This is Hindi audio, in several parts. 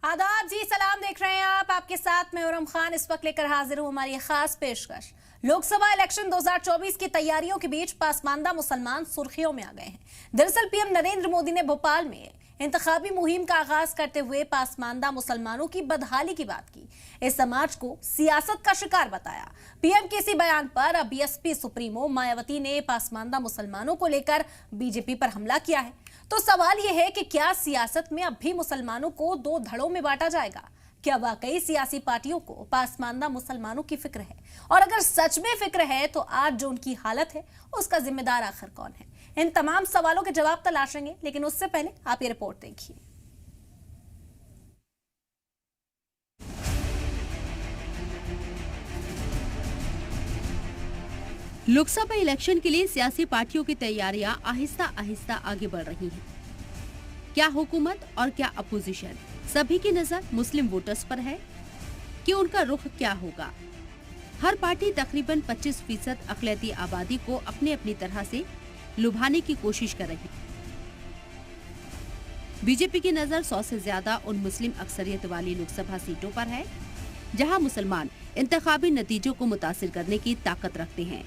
आदाब जी, सलाम। देख रहे हैं आप, आपके साथ मैं उरम खान इस वक्त लेकर हाजिर हूं हमारी खास पेशकश। लोकसभा इलेक्शन 2024 की तैयारियों के बीच पासमानदा मुसलमान सुर्खियों में आ गए हैं। दरअसल पीएम नरेंद्र मोदी ने भोपाल में इंतखाबी मुहिम का आगाज करते हुए पासमानदा मुसलमानों की बदहाली की बात की। इस समाज को सियासत का शिकार बताया। पीएम के इसी बयान पर अब बीएसपी सुप्रीमो मायावती ने पासमानदा मुसलमानों को लेकर बीजेपी पर हमला किया है। तो सवाल यह है कि क्या सियासत में अब भी मुसलमानों को दो धड़ों में बांटा जाएगा? क्या वाकई सियासी पार्टियों को पासमानदा मुसलमानों की फिक्र है? और अगर सच में फिक्र है तो आज जो उनकी हालत है उसका जिम्मेदार आखिर कौन है? इन तमाम सवालों के जवाब तलाशेंगे, लेकिन उससे पहले आप ये रिपोर्ट देखिए। लोकसभा इलेक्शन के लिए सियासी पार्टियों की तैयारियां आहिस्ता आहिस्ता आगे बढ़ रही हैं। क्या हुकूमत और क्या अपोजिशन, सभी की नजर मुस्लिम वोटर्स पर है कि उनका रुख क्या होगा। हर पार्टी तकरीबन 25% अक़लियती आबादी को अपनी अपनी तरह से लुभाने की कोशिश कर रही है। बीजेपी की नजर 100 से ज्यादा उन मुस्लिम अक्सरियत वाली लोकसभा सीटों पर है जहां मुसलमान इंतखाबी नतीजों को मुतासिर करने की ताकत रखते हैं।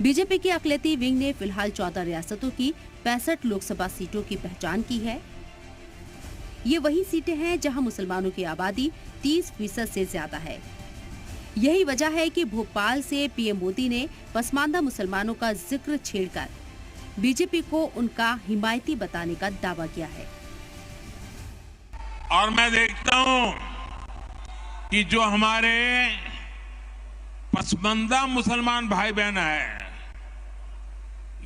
बीजेपी की अक़लियती विंग ने फिलहाल 14 रियासतों की 65 लोकसभा सीटों की पहचान की है। ये वही सीटें हैं जहां मुसलमानों की आबादी 30% से ज्यादा है। यही वजह है कि भोपाल से पीएम मोदी ने पसमानदा मुसलमानों का जिक्र छेड़कर बीजेपी को उनका हिमायती बताने का दावा किया है। और मैं देखता हूं कि जो हमारे पसमानदा मुसलमान भाई बहन है,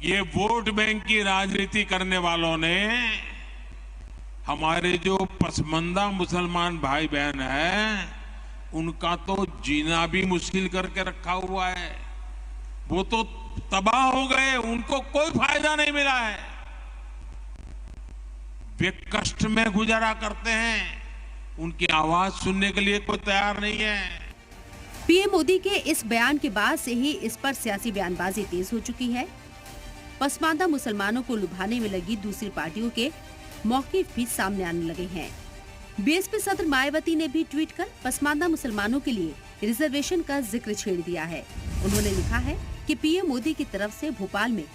ये वोट बैंक की राजनीति करने वालों ने हमारे जो पसमानदा मुसलमान भाई बहन है उनका तो जीना भी मुश्किल करके रखा हुआ है। वो तो तबाह हो गए, उनको कोई फायदा नहीं मिला है। वे कष्ट में गुजारा करते हैं, उनकी आवाज सुनने के लिए कोई तैयार नहीं है। पीएम मोदी के इस बयान के बाद से ही इस पर सियासी बयानबाजी तेज हो चुकी है। पसमानदा मुसलमानों को लुभाने में लगी दूसरी पार्टियों के मौक़िफ़ भी सामने आने लगे हैं। बीएसपी सदर मायावती ने भी ट्वीट कर पसमानदा मुसलमानों के लिए रिजर्वेशन का जिक्र छेड़ दिया है। उन्होंने लिखा है कि पीएम मोदी की तरफ से भोपाल में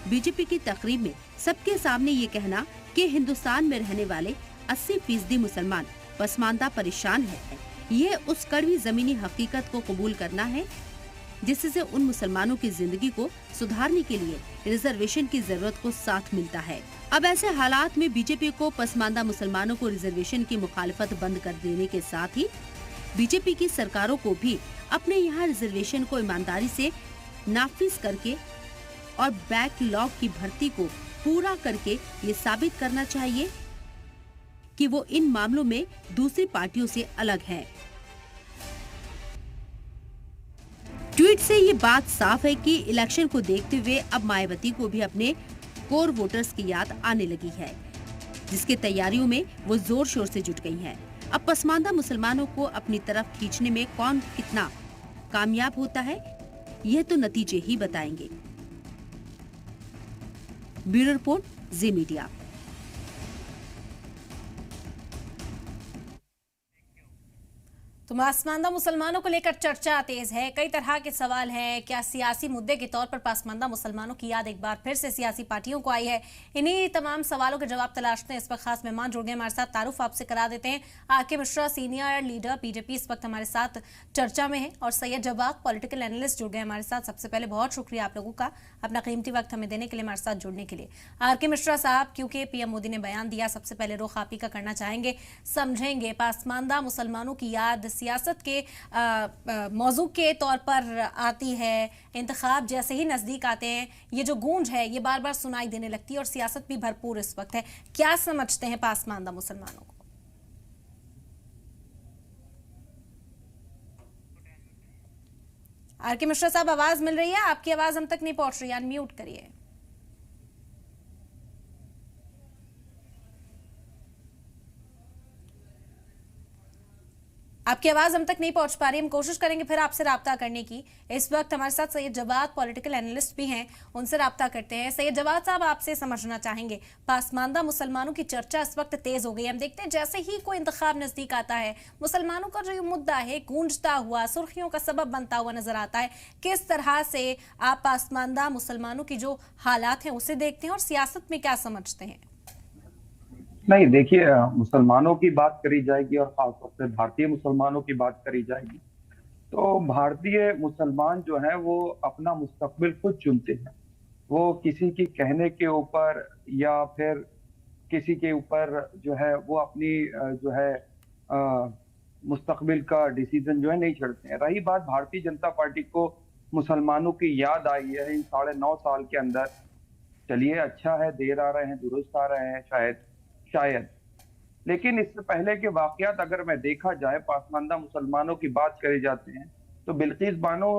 बीजेपी की तकरीब में सबके सामने ये कहना कि हिंदुस्तान में रहने वाले 80% मुसलमान पसमानदा परेशान है, ये उस कड़वी जमीनी हकीकत को कबूल करना है जिससे उन मुसलमानों की जिंदगी को सुधारने के लिए रिजर्वेशन की जरूरत को साथ मिलता है। अब ऐसे हालात में बीजेपी को पसमानदा मुसलमानों को रिजर्वेशन की मुखालिफत बंद कर देने के साथ ही बीजेपी की सरकारों को भी अपने यहाँ रिजर्वेशन को ईमानदारी से नाफिज करके और बैकलॉग की भर्ती को पूरा करके ये साबित करना चाहिए कि वो इन मामलों में दूसरी पार्टियों से अलग है। ट्वीट से ये बात साफ है कि इलेक्शन को देखते हुए अब मायावती को भी अपने कोर वोटर्स की याद आने लगी है, जिसके तैयारियों में वो जोर शोर से जुट गई हैं। अब पसमानदा मुसलमानों को अपनी तरफ खींचने में कौन कितना कामयाब होता है, यह तो नतीजे ही बताएंगे। ब्यूरो रिपोर्ट, जी मीडिया। तो पासमानदा मुसलमानों को लेकर चर्चा तेज है, कई तरह के सवाल हैं। क्या सियासी मुद्दे के तौर पर पासमानदा मुसलमानों की याद एक बार फिर से सियासी पार्टियों को आई है? इन्हीं तमाम सवालों के जवाब तलाशते हैं। इस पर खास मेहमान जुड़ गए हमारे साथ। तारुफ आपसे करा देते हैं। R K Mishra, senior leader BJP, इस वक्त हमारे साथ चर्चा में है, और सैयद जवाब, पॉलिटिकल एनालिस्ट, जुड़ गए हमारे साथ। सबसे पहले बहुत शुक्रिया आप लोगों का अपना कीमती वक्त हमें देने के लिए, हमारे साथ जुड़ने के लिए। आरके मिश्रा साहब, क्योंकि पीएम मोदी ने बयान दिया, सबसे पहले रुख आप ही का करना चाहेंगे। समझेंगे पासमानदा मुसलमानों की याद सियासत के मौजू के तौर पर आती है, इंतखाब जैसे ही नजदीक आते हैं ये जो गूंज है ये बार बार सुनाई देने लगती है, और सियासत भी भरपूर इस वक्त है। क्या समझते हैं पासमानदा मुसलमानों को? आरके मिश्रा साहब, आवाज मिल रही है? आपकी आवाज हम तक नहीं पहुंच रही है, अनम्यूट करिए। आपकी आवाज हम तक नहीं पहुंच पा रही, हम कोशिश करेंगे फिर आपसे राब्ता करने की। इस वक्त हमारे साथ सैयद जवाद पॉलिटिकल एनालिस्ट भी हैं, उनसे राब्ता करते हैं। सैयद जवाद साहब, आपसे समझना चाहेंगे, पासमानदा मुसलमानों की चर्चा इस वक्त तेज हो गई। हम देखते हैं जैसे ही कोई इंतखाब नजदीक आता है, मुसलमानों का जो ये मुद्दा है गूंजता हुआ, सुर्खियों का सबब बनता हुआ नजर आता है। किस तरह से आप पासमानदा मुसलमानों की जो हालात हैं उसे देखते हैं और सियासत में क्या समझते हैं? नहीं, देखिए, मुसलमानों की बात करी जाएगी और खासतौर से भारतीय मुसलमानों की बात करी जाएगी तो भारतीय मुसलमान जो है वो अपना मुस्तकबिल खुद चुनते हैं। वो किसी की कहने के ऊपर या फिर किसी के ऊपर जो है वो अपनी जो है मुस्तकबिल का डिसीजन जो है नहीं छेड़ते हैं। रही बात भारतीय जनता पार्टी को मुसलमानों की याद आई है इन 9.5 साल के अंदर, चलिए अच्छा है, देर आ रहे हैं दुरुस्त आ रहे हैं शायद। लेकिन इससे पहले के वाकयात अगर मैं देखा जाए, पासमानदा मुसलमानों की बात करे जाते हैं तो बिल्किस बानो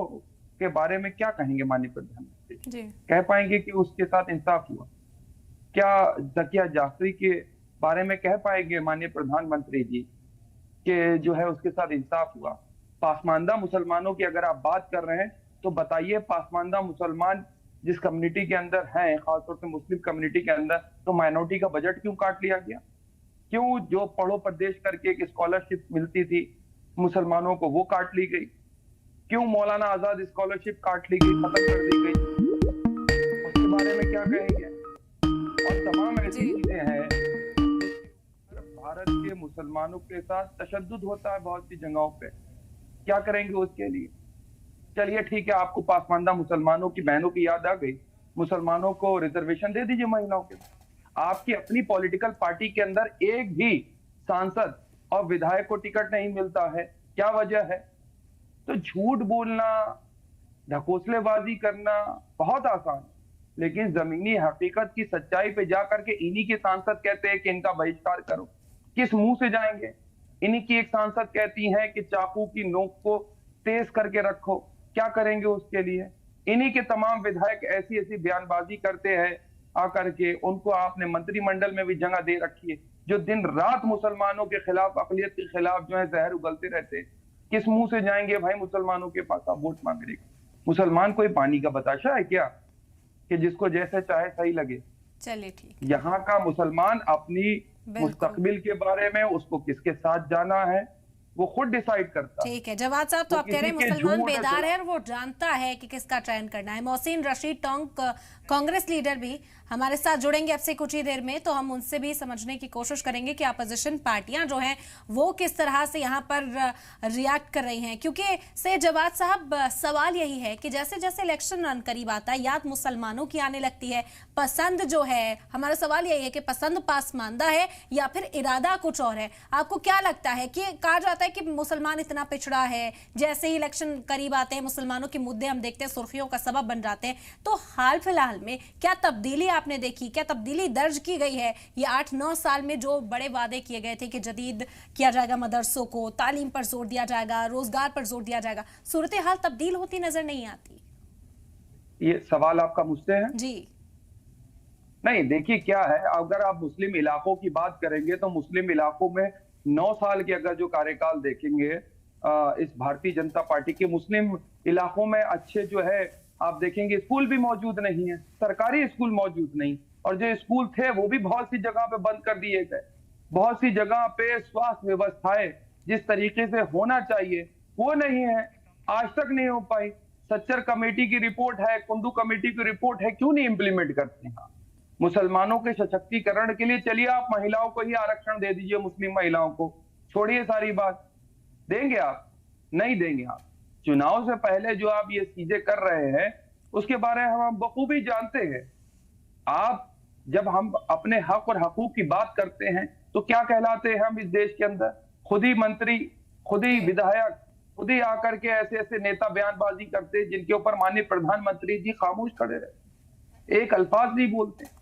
के बारे में क्या कहेंगे माननीय प्रधानमंत्री? कह पाएंगे कि उसके साथ इंसाफ हुआ? क्या जकिया जाफरी के बारे में कह पाएंगे माननीय प्रधानमंत्री जी कि जो है उसके साथ इंसाफ हुआ? पासमानदा मुसलमानों की अगर आप बात कर रहे हैं तो बताइए, पासमानदा मुसलमान जिस कम्युनिटी के अंदर हैं, खासतौर से मुस्लिम कम्युनिटी के अंदर, तो माइनॉरिटी का बजट क्यों काट लिया गया? क्यों जो पढ़ो प्रदेश करके एक स्कॉलरशिप मिलती थी मुसलमानों को वो काट ली गई? क्यों मौलाना आजाद स्कॉलरशिप काट ली गई, खत्म कर दी गई? उसके बारे में क्या कहेंगे? और तमाम ऐसी चीजें हैं। भारत के मुसलमानों के साथ तशद्दुद होता है बहुत सी जगहों पे, क्या करेंगे उसके लिए? चलिए ठीक है, आपको पासमानदा मुसलमानों की बहनों की याद आ गई, मुसलमानों को रिजर्वेशन दे दीजिए महिलाओं के। आपकी अपनी पॉलिटिकल पार्टी के अंदर एक भी सांसद और विधायक को टिकट नहीं मिलता है, क्या वजह है? तो झूठ बोलना, ढकोसलेबाजी करना बहुत आसान है, लेकिन जमीनी हकीकत की सच्चाई पे जाकर के इन्हीं के सांसद कहते हैं कि इनका बहिष्कार करो। किस मुंह से जाएंगे? इन्हीं की एक सांसद कहती है कि चाकू की नोक को तेज करके रखो, क्या करेंगे उसके लिए? इन्हीं के तमाम विधायक ऐसी ऐसी बयानबाजी करते हैं आकर के, उनको आपने मंत्रिमंडल में भी जगह दे रखी है, जो दिन रात मुसलमानों के खिलाफ, अकलियत के खिलाफ जो है जहर उगलते रहते हैं। किस मुंह से जाएंगे भाई मुसलमानों के पास आप वोट मांगने? मुसलमान कोई पानी का बताशा है क्या कि जिसको जैसे चाहे सही लगे? चलिए ठीक। यहाँ का मुसलमान अपनी मुस्तकबिल के बारे में, उसको किसके साथ जाना है, वो खुद डिसाइड करता है। ठीक है जवाद साहब, तो आप कह रहे हैं मुसलमान बेदार है और वो जानता है कि किसका चयन करना है। मोहसिन रशीद टोंक कांग्रेस लीडर भी हमारे साथ जुड़ेंगे अब से कुछ ही देर में, तो हम उनसे भी समझने की कोशिश करेंगे कि अपोजिशन पार्टियां जो हैं वो किस तरह से यहाँ पर रिएक्ट कर रही हैं। क्योंकि से जवाद साहब, सवाल यही है कि जैसे जैसे इलेक्शन रन करीब आता है, याद मुसलमानों की आने लगती है, पसंद जो है, हमारा सवाल यही है कि पसंद पासमानदा है या फिर इरादा कुछ और है? आपको क्या लगता है? कि कहा जाता है कि मुसलमान इतना पिछड़ा है, जैसे ही इलेक्शन करीब आते हैं मुसलमानों के मुद्दे हम देखते हैं सुर्खियों का सबब बन जाते हैं। तो हाल फिलहाल में क्या तब्दीली आपने देखी, क्या तब्दीली दर्ज की गई है? ये 8-9 साल में जो बड़े वादे किए गए थे कि जदीद किया जाएगा मदरसों को, तालीम पर जोर दिया जाएगा, रोजगार पर जोर दिया जाएगा, सूरत हाल तब्दील होती नजर नहीं आती। ये सवाल आपका मुझसे है? जी नहीं, देखिए क्या है, अगर आप मुस्लिम इलाकों की बात करेंगे तो मुस्लिम इलाकों में 9 साल के अगर जो कार्यकाल देखेंगे इस भारतीय जनता पार्टी के, मुस्लिम इलाकों में अच्छे जो है आप देखेंगे स्कूल भी मौजूद नहीं है, सरकारी स्कूल मौजूद नहीं, और जो स्कूल थे वो भी बहुत सी जगह पे बंद कर दिए गए। बहुत सी जगह पे स्वास्थ्य व्यवस्थाएं जिस तरीके से होना चाहिए वो नहीं है, आज तक नहीं हो पाई। सच्चर कमेटी की रिपोर्ट है, कुंडू कमेटी की रिपोर्ट है, क्यों नहीं इंप्लीमेंट करते हैं? मुसलमानों के सशक्तिकरण के लिए चलिए आप महिलाओं को ही आरक्षण दे दीजिए, मुस्लिम महिलाओं को छोड़िए, सारी बात देंगे आप? नहीं देंगे आप। चुनाव से पहले जो आप ये चीजें कर रहे हैं उसके बारे में हम बखूबी जानते हैं। आप जब हम अपने हक और हकूक की बात करते हैं तो क्या कहलाते हैं हम इस देश के अंदर? खुद ही मंत्री, खुद ही विधायक, खुद ही आकर के ऐसे ऐसे नेता बयानबाजी करते हैं जिनके ऊपर माननीय प्रधानमंत्री जी खामोश खड़े रहे, एक अल्फाज नहीं बोलते।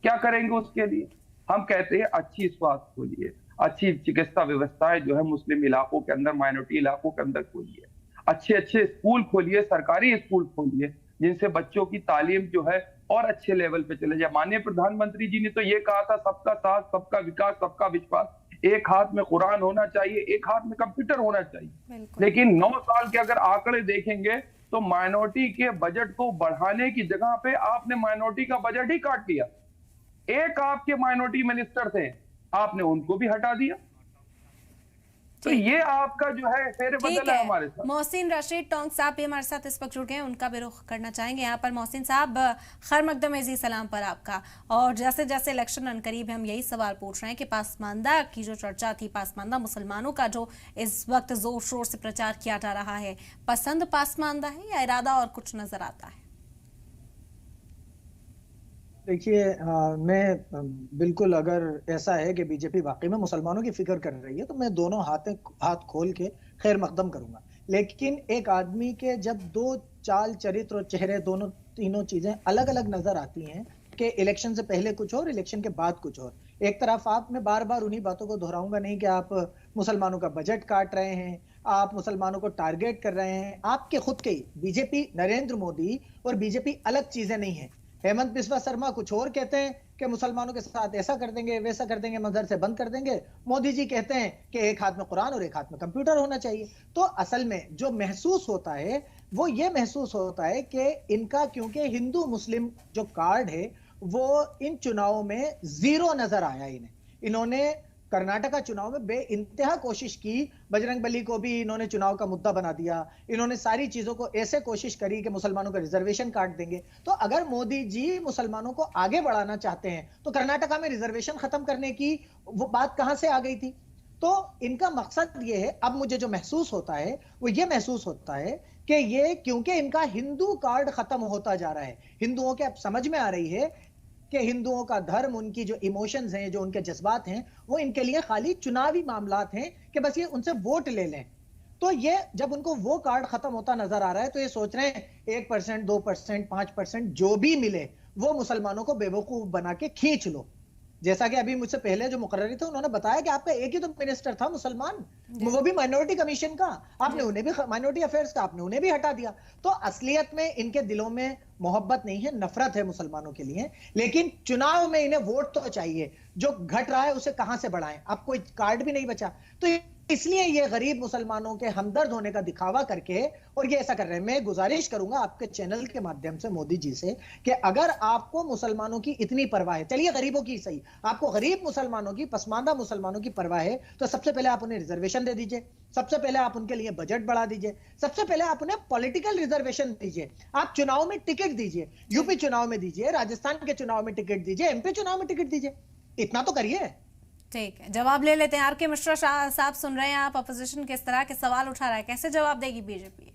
क्या करेंगे उसके लिए? हम कहते हैं अच्छी स्वास्थ्य खोलिए, अच्छी चिकित्सा व्यवस्थाएं जो है मुस्लिम इलाकों के अंदर, माइनॉरिटी इलाकों के अंदर खोलिए, अच्छे अच्छे स्कूल खोलिए, सरकारी स्कूल खोलिए, जिनसे बच्चों की तालीम जो है और अच्छे लेवल पे चले जाए। माननीय प्रधानमंत्री जी ने तो ये कहा था, सबका साथ, सबका विकास, सबका विश्वास। एक हाथ में कुरान होना चाहिए, एक हाथ में कंप्यूटर होना चाहिए। बिल्कुल। लेकिन 9 साल के अगर आंकड़े देखेंगे तो माइनॉरिटी के बजट को बढ़ाने की जगह पे आपने माइनॉरिटी का बजट ही काट दिया। एक आपके माइनॉरिटी मिनिस्टर थे, आपने उनको भी हटा दिया। तो ये आपका जो है फेरबदल है हमारे साथ। मोहसिन रशीद टोंक साहब भी हमारे साथ इस वक्त जुड़ गए हैं, उनका भी रुख करना चाहेंगे यहाँ पर। मोहसिन साहब, खैर मकदम एजी सलाम पर आपका। और जैसे जैसे इलेक्शन अनकरीब है, हम यही सवाल पूछ रहे हैं कि पासमानदा की जो चर्चा थी, पासमानदा मुसलमानों का जो इस वक्त जोर शोर से प्रचार किया जा रहा है, पसंद पासमानदा है या इरादा और कुछ नजर आता है? देखिए, मैं बिल्कुल, अगर ऐसा है कि बीजेपी वाकई में मुसलमानों की फिक्र कर रही है तो मैं दोनों हाथ खोल के खैर मकदम करूंगा। लेकिन एक आदमी के जब दो चाल, चरित्र और चेहरे, तीनों चीजें अलग अलग नजर आती हैं कि इलेक्शन से पहले कुछ और, इलेक्शन के बाद कुछ और। एक तरफ आप, मैं बार बार उन्हीं बातों को दोहराऊंगा नहीं कि आप मुसलमानों का बजट काट रहे हैं, आप मुसलमानों को टारगेट कर रहे हैं। आपके खुद के ही बीजेपी, नरेंद्र मोदी और बीजेपी अलग चीजें नहीं है। हेमंत बिस्वा शर्मा कुछ और कहते हैं कि मुसलमानों के साथ ऐसा कर देंगे, वैसा कर देंगे, मदरसे बंद कर देंगे। मोदी जी कहते हैं कि एक हाथ में कुरान और एक हाथ में कंप्यूटर होना चाहिए। तो असल में जो महसूस होता है वो ये महसूस होता है कि इनका, क्योंकि हिंदू मुस्लिम जो कार्ड है वो इन चुनावों में जीरो नजर आया। इन्होंने कर्नाटका चुनाव में बेइंतहा कोशिश की, बजरंगबली को भी इन्होंने चुनाव का मुद्दा बना दिया। इन्होंने सारी चीजों को ऐसे कोशिश करी कि मुसलमानों का रिजर्वेशन काट देंगे। तो अगर मोदी जी मुसलमानों को आगे बढ़ाना चाहते हैं तो कर्नाटका में रिजर्वेशन खत्म करने की वो बात कहां से आ गई थी? तो इनका मकसद ये है। अब मुझे जो महसूस होता है वो ये महसूस होता है कि ये, क्योंकि इनका हिंदू कार्ड खत्म होता जा रहा है, हिंदुओं के अब समझ में आ रही है कि हिंदुओं का धर्म, उनकी जो इमोशंस हैं, जो उनके जज्बात हैं, वो इनके लिए खाली चुनावी मामलात हैं कि बस ये उनसे वोट ले लें। तो ये जब उनको वो कार्ड खत्म होता नजर आ रहा है तो ये सोच रहे हैं 1%, 2%, 5% जो भी मिले वो मुसलमानों को बेवकूफ बना के खींच लो। जैसा कि अभी मुझसे पहले जो मुकर्ररी थे उन्होंने बताया कि आपका एक ही तो मिनिस्टर था मुसलमान, वो भी माइनॉरिटी कमीशन का, आपने उन्हें भी, माइनॉरिटी अफेयर्स का, आपने उन्हें भी हटा दिया। तो असलियत में इनके दिलों में मोहब्बत नहीं है, नफरत है मुसलमानों के लिए। लेकिन चुनाव में इन्हें वोट तो चाहिए। जो घट रहा है उसे कहां से बढ़ाएं? अब कोई कार्ड भी नहीं बचा, तो इसलिए ये गरीब मुसलमानों के हमदर्द होने का दिखावा करके और ये ऐसा कर रहे हैं। मैं गुजारिश करूंगा आपके चैनल के माध्यम से मोदी जी से कि अगर आपको मुसलमानों की इतनी परवाह है, चलिए गरीबों की सही, आपको गरीब मुसलमानों की, पसमानदा मुसलमानों की परवाह है, तो सबसे पहले आप उन्हें रिजर्वेशन दे दीजिए, सबसे पहले आप उनके लिए बजट बढ़ा दीजिए, सबसे पहले आप उन्हें पॉलिटिकल रिजर्वेशन दीजिए, आप चुनाव में टिकट दीजिए, यूपी चुनाव में दीजिए, राजस्थान के चुनाव में टिकट दीजिए, एमपी चुनाव में टिकट दीजिए। इतना तो करिए। ठीक है, जवाब ले लेते हैं। आर के मिश्रा साहब, सुन रहे हैं आप, अपोजिशन किस तरह के सवाल उठा रहा है, कैसे जवाब देगी बीजेपी?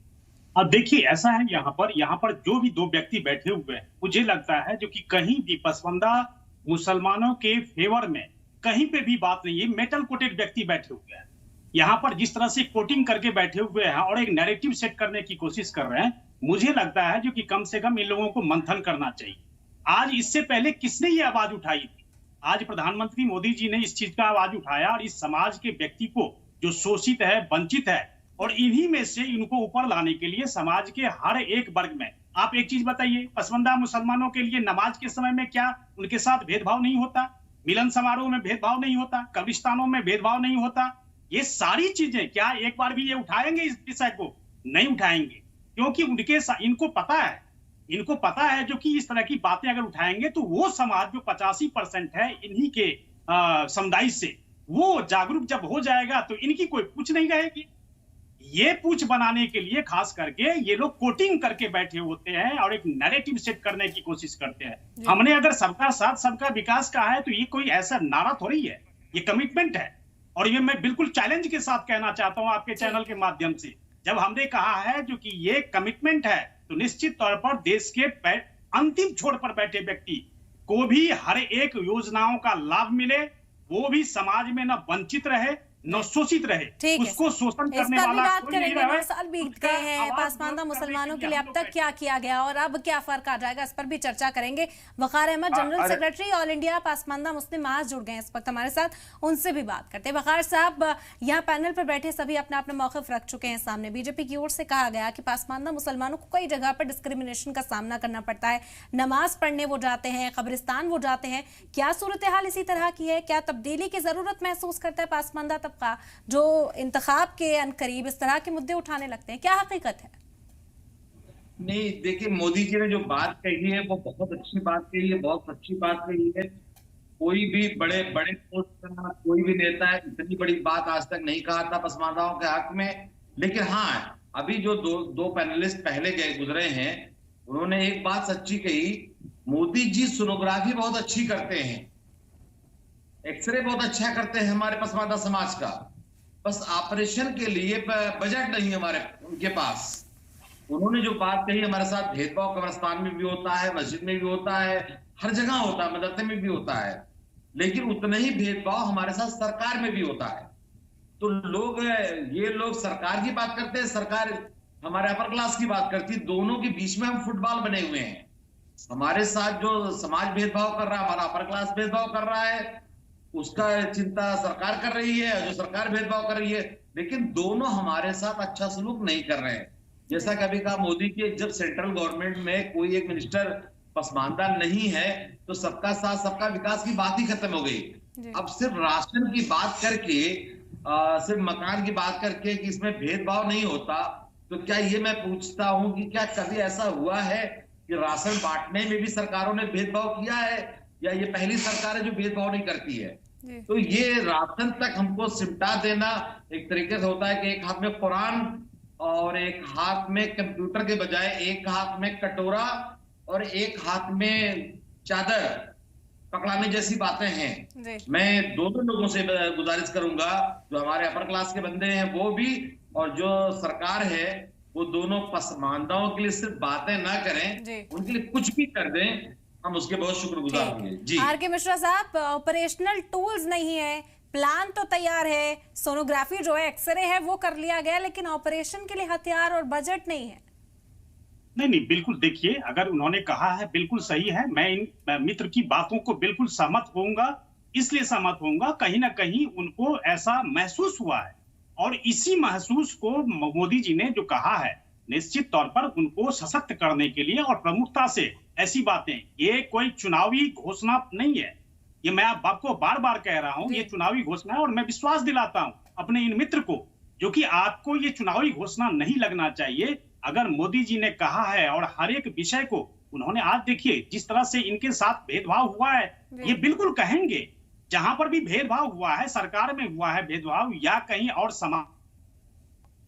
अब देखिए, ऐसा है, यहाँ पर जो भी दो व्यक्ति बैठे हुए हैं, मुझे लगता है जो कि कहीं भी पसमानदा मुसलमानों के फेवर में कहीं पे भी बात नहीं है। मेटल कोटेड व्यक्ति बैठे हुए हैं यहाँ पर, जिस तरह से कोटिंग करके बैठे हुए हैं और एक नैरेटिव सेट करने की कोशिश कर रहे हैं। मुझे लगता है जो कि कम से कम इन लोगों को मंथन करना चाहिए। आज इससे पहले किसने ये आवाज उठाई थी? आज प्रधानमंत्री मोदी जी ने इस चीज का आवाज उठाया और इस समाज के व्यक्ति को जो शोषित है, वंचित है, और इन्हीं में से इनको ऊपर लाने के लिए समाज के हर एक वर्ग में, आप एक चीज बताइए, पसमानदा मुसलमानों के लिए नमाज के समय में क्या उनके साथ भेदभाव नहीं होता? मिलन समारोह में भेदभाव नहीं होता? कब्रिस्तानों में भेदभाव नहीं होता? ये सारी चीजें क्या एक बार भी ये उठाएंगे? इस विषय को नहीं उठाएंगे, क्योंकि इनको पता है जो कि इस तरह की बातें अगर उठाएंगे तो वो समाज जो 85% है इन्हीं के समुदाय से, वो जागरूक जब हो जाएगा तो इनकी कोई पूछ नहीं रहेगी। ये पूछ बनाने के लिए खास करके ये लोग कोटिंग करके बैठे होते हैं और एक नैरेटिव सेट करने की कोशिश करते हैं। हमने अगर सबका साथ सबका विकास कहा है तो ये कोई ऐसा नारा थोड़ी है, ये कमिटमेंट है। और ये मैं बिल्कुल चैलेंज के साथ कहना चाहता हूं आपके चैनल के माध्यम से, जब हमने कहा है जो कि ये कमिटमेंट है तो निश्चित तौर पर देश के अंतिम छोर पर बैठे व्यक्ति को भी हर एक योजनाओं का लाभ मिले, वो भी समाज में न वंचित रहे, शोषित रहे, उसको शोषण करने वाला इस पर भी बात कोई नहीं करेंगे। रहे। 9 साल बीत गए हैं पासमानदा मुसलमानों के लिए, अब तक क्या किया गया और अब क्या फर्क आ जाएगा, इस पर भी चर्चा करेंगे। Waqar Ahmed, general secretary all India Pasmanda Muslim Mahaz, जुड़ गए हैं इस वक्त हमारे साथ, उनसे भी बात करते हैं। वकार साहब, यहाँ पैनल पर बैठे सभी अपना अपना मौक़िफ़ रख चुके हैं सामने। बीजेपी की ओर से कहा गया कि पासमानदा मुसलमानों को कई जगह पर डिस्क्रिमिनेशन का सामना करना पड़ता है, नमाज पढ़ने वो जाते हैं, कब्रिस्तान वो जाते हैं। क्या सूरत हाल इसी तरह की है? क्या तब्दीली की जरूरत महसूस करता है पासमानदा तबका जो इंतखाब के अनकरीब इस तरह के मुद्दे उठाने लगते हैं? क्या हकीकत है? नहीं, देखिए, मोदी जी ने जो बात कही है वो बहुत अच्छी बात कही है, बहुत अच्छी बात कही है। कोई भी बड़े बड़े पोस्ट का कोई भी नेता है इतनी बड़ी बात आज तक नहीं कहा था पसमानदाओं के हक में। लेकिन हाँ, अभी जो दो पैनलिस्ट पहले गुजरे हैं, उन्होंने एक बात सच्ची कही, मोदी जी सोनोग्राफी बहुत अच्छी करते हैं, एक्सरे बहुत अच्छा करते हैं हमारे पसमानदा समाज का, बस ऑपरेशन के लिए बजट नहीं हमारे उनके पास। उन्होंने जो बात कही, हमारे साथ भेदभाव कब्रिस्तान में भी होता है, मस्जिद में भी होता है, हर जगह होता है, मदरसे में भी होता है, लेकिन उतना ही भेदभाव हमारे साथ सरकार में भी होता है। तो ये लोग सरकार की बात करते हैं, सरकार हमारे अपर क्लास की बात करती है, दोनों के बीच में हम फुटबॉल बने हुए हैं। हमारे साथ जो समाज भेदभाव कर रहा है, हमारा अपर क्लास भेदभाव कर रहा है, उसका चिंता सरकार कर रही है, जो सरकार भेदभाव कर रही है, लेकिन दोनों हमारे साथ अच्छा सलूक नहीं कर रहे हैं। जैसा कभी कहा मोदी के, जब सेंट्रल गवर्नमेंट में कोई एक मिनिस्टर पसमानदा नहीं है तो सबका साथ सबका विकास की बात ही खत्म हो गई। अब सिर्फ राशन की बात करके, सिर्फ मकान की बात करके कि इसमें भेदभाव नहीं होता, तो क्या ये मैं पूछता हूं कि क्या कभी ऐसा हुआ है कि राशन बांटने में भी सरकारों ने भेदभाव किया है, या ये पहली सरकार है जो भेदभाव नहीं करती है? तो ये राशन तक हमको सिमटा देना एक तरीके से होता है कि एक हाथ में कुरान और एक हाथ में कंप्यूटर के बजाय एक हाथ में कटोरा और एक हाथ में चादर पकड़ाने जैसी बातें हैं। मैं दोनों लोगों से गुजारिश करूंगा, जो हमारे अपर क्लास के बंदे हैं वो भी, और जो सरकार है वो दोनों पसमानदाओं के लिए सिर्फ बातें ना करें, उनके लिए कुछ भी कर दें, हम उसके बहुत शुक्रगुजार होंगे। जी आर.के. मिश्रा साहब, ऑपरेशनल टूल्स नहीं है, प्लान तो तैयार है, सोनोग्राफी जो है, एक्सरे है, वो कर लिया गया, लेकिन ऑपरेशन के लिए हथियार और बजट नहीं है। नहीं, बिल्कुल, देखिए, अगर उन्होंने कहा है बिल्कुल सही है, मैं इन मित्र की बातों को बिल्कुल सहमत होऊंगा। इसलिए सहमत होऊंगा, कहीं ना कहीं उनको ऐसा महसूस हुआ है, और इसी महसूस को मोदी जी ने जो कहा है, निश्चित तौर पर उनको सशक्त करने के लिए और प्रमुखता से ऐसी बातें, ये कोई चुनावी घोषणा नहीं है, ये मैं आपको बार बार कह रहा हूं, ये चुनावी घोषणा है। और मैं विश्वास दिलाता हूं अपने इन मित्र को, जो कि आपको ये चुनावी घोषणा नहीं लगना चाहिए। अगर मोदी जी ने कहा है, और हर एक विषय को उन्होंने, आज देखिए जिस तरह से इनके साथ भेदभाव हुआ है, ये बिल्कुल कहेंगे, जहां पर भी भेदभाव हुआ है, सरकार में हुआ है भेदभाव या कहीं और समाज,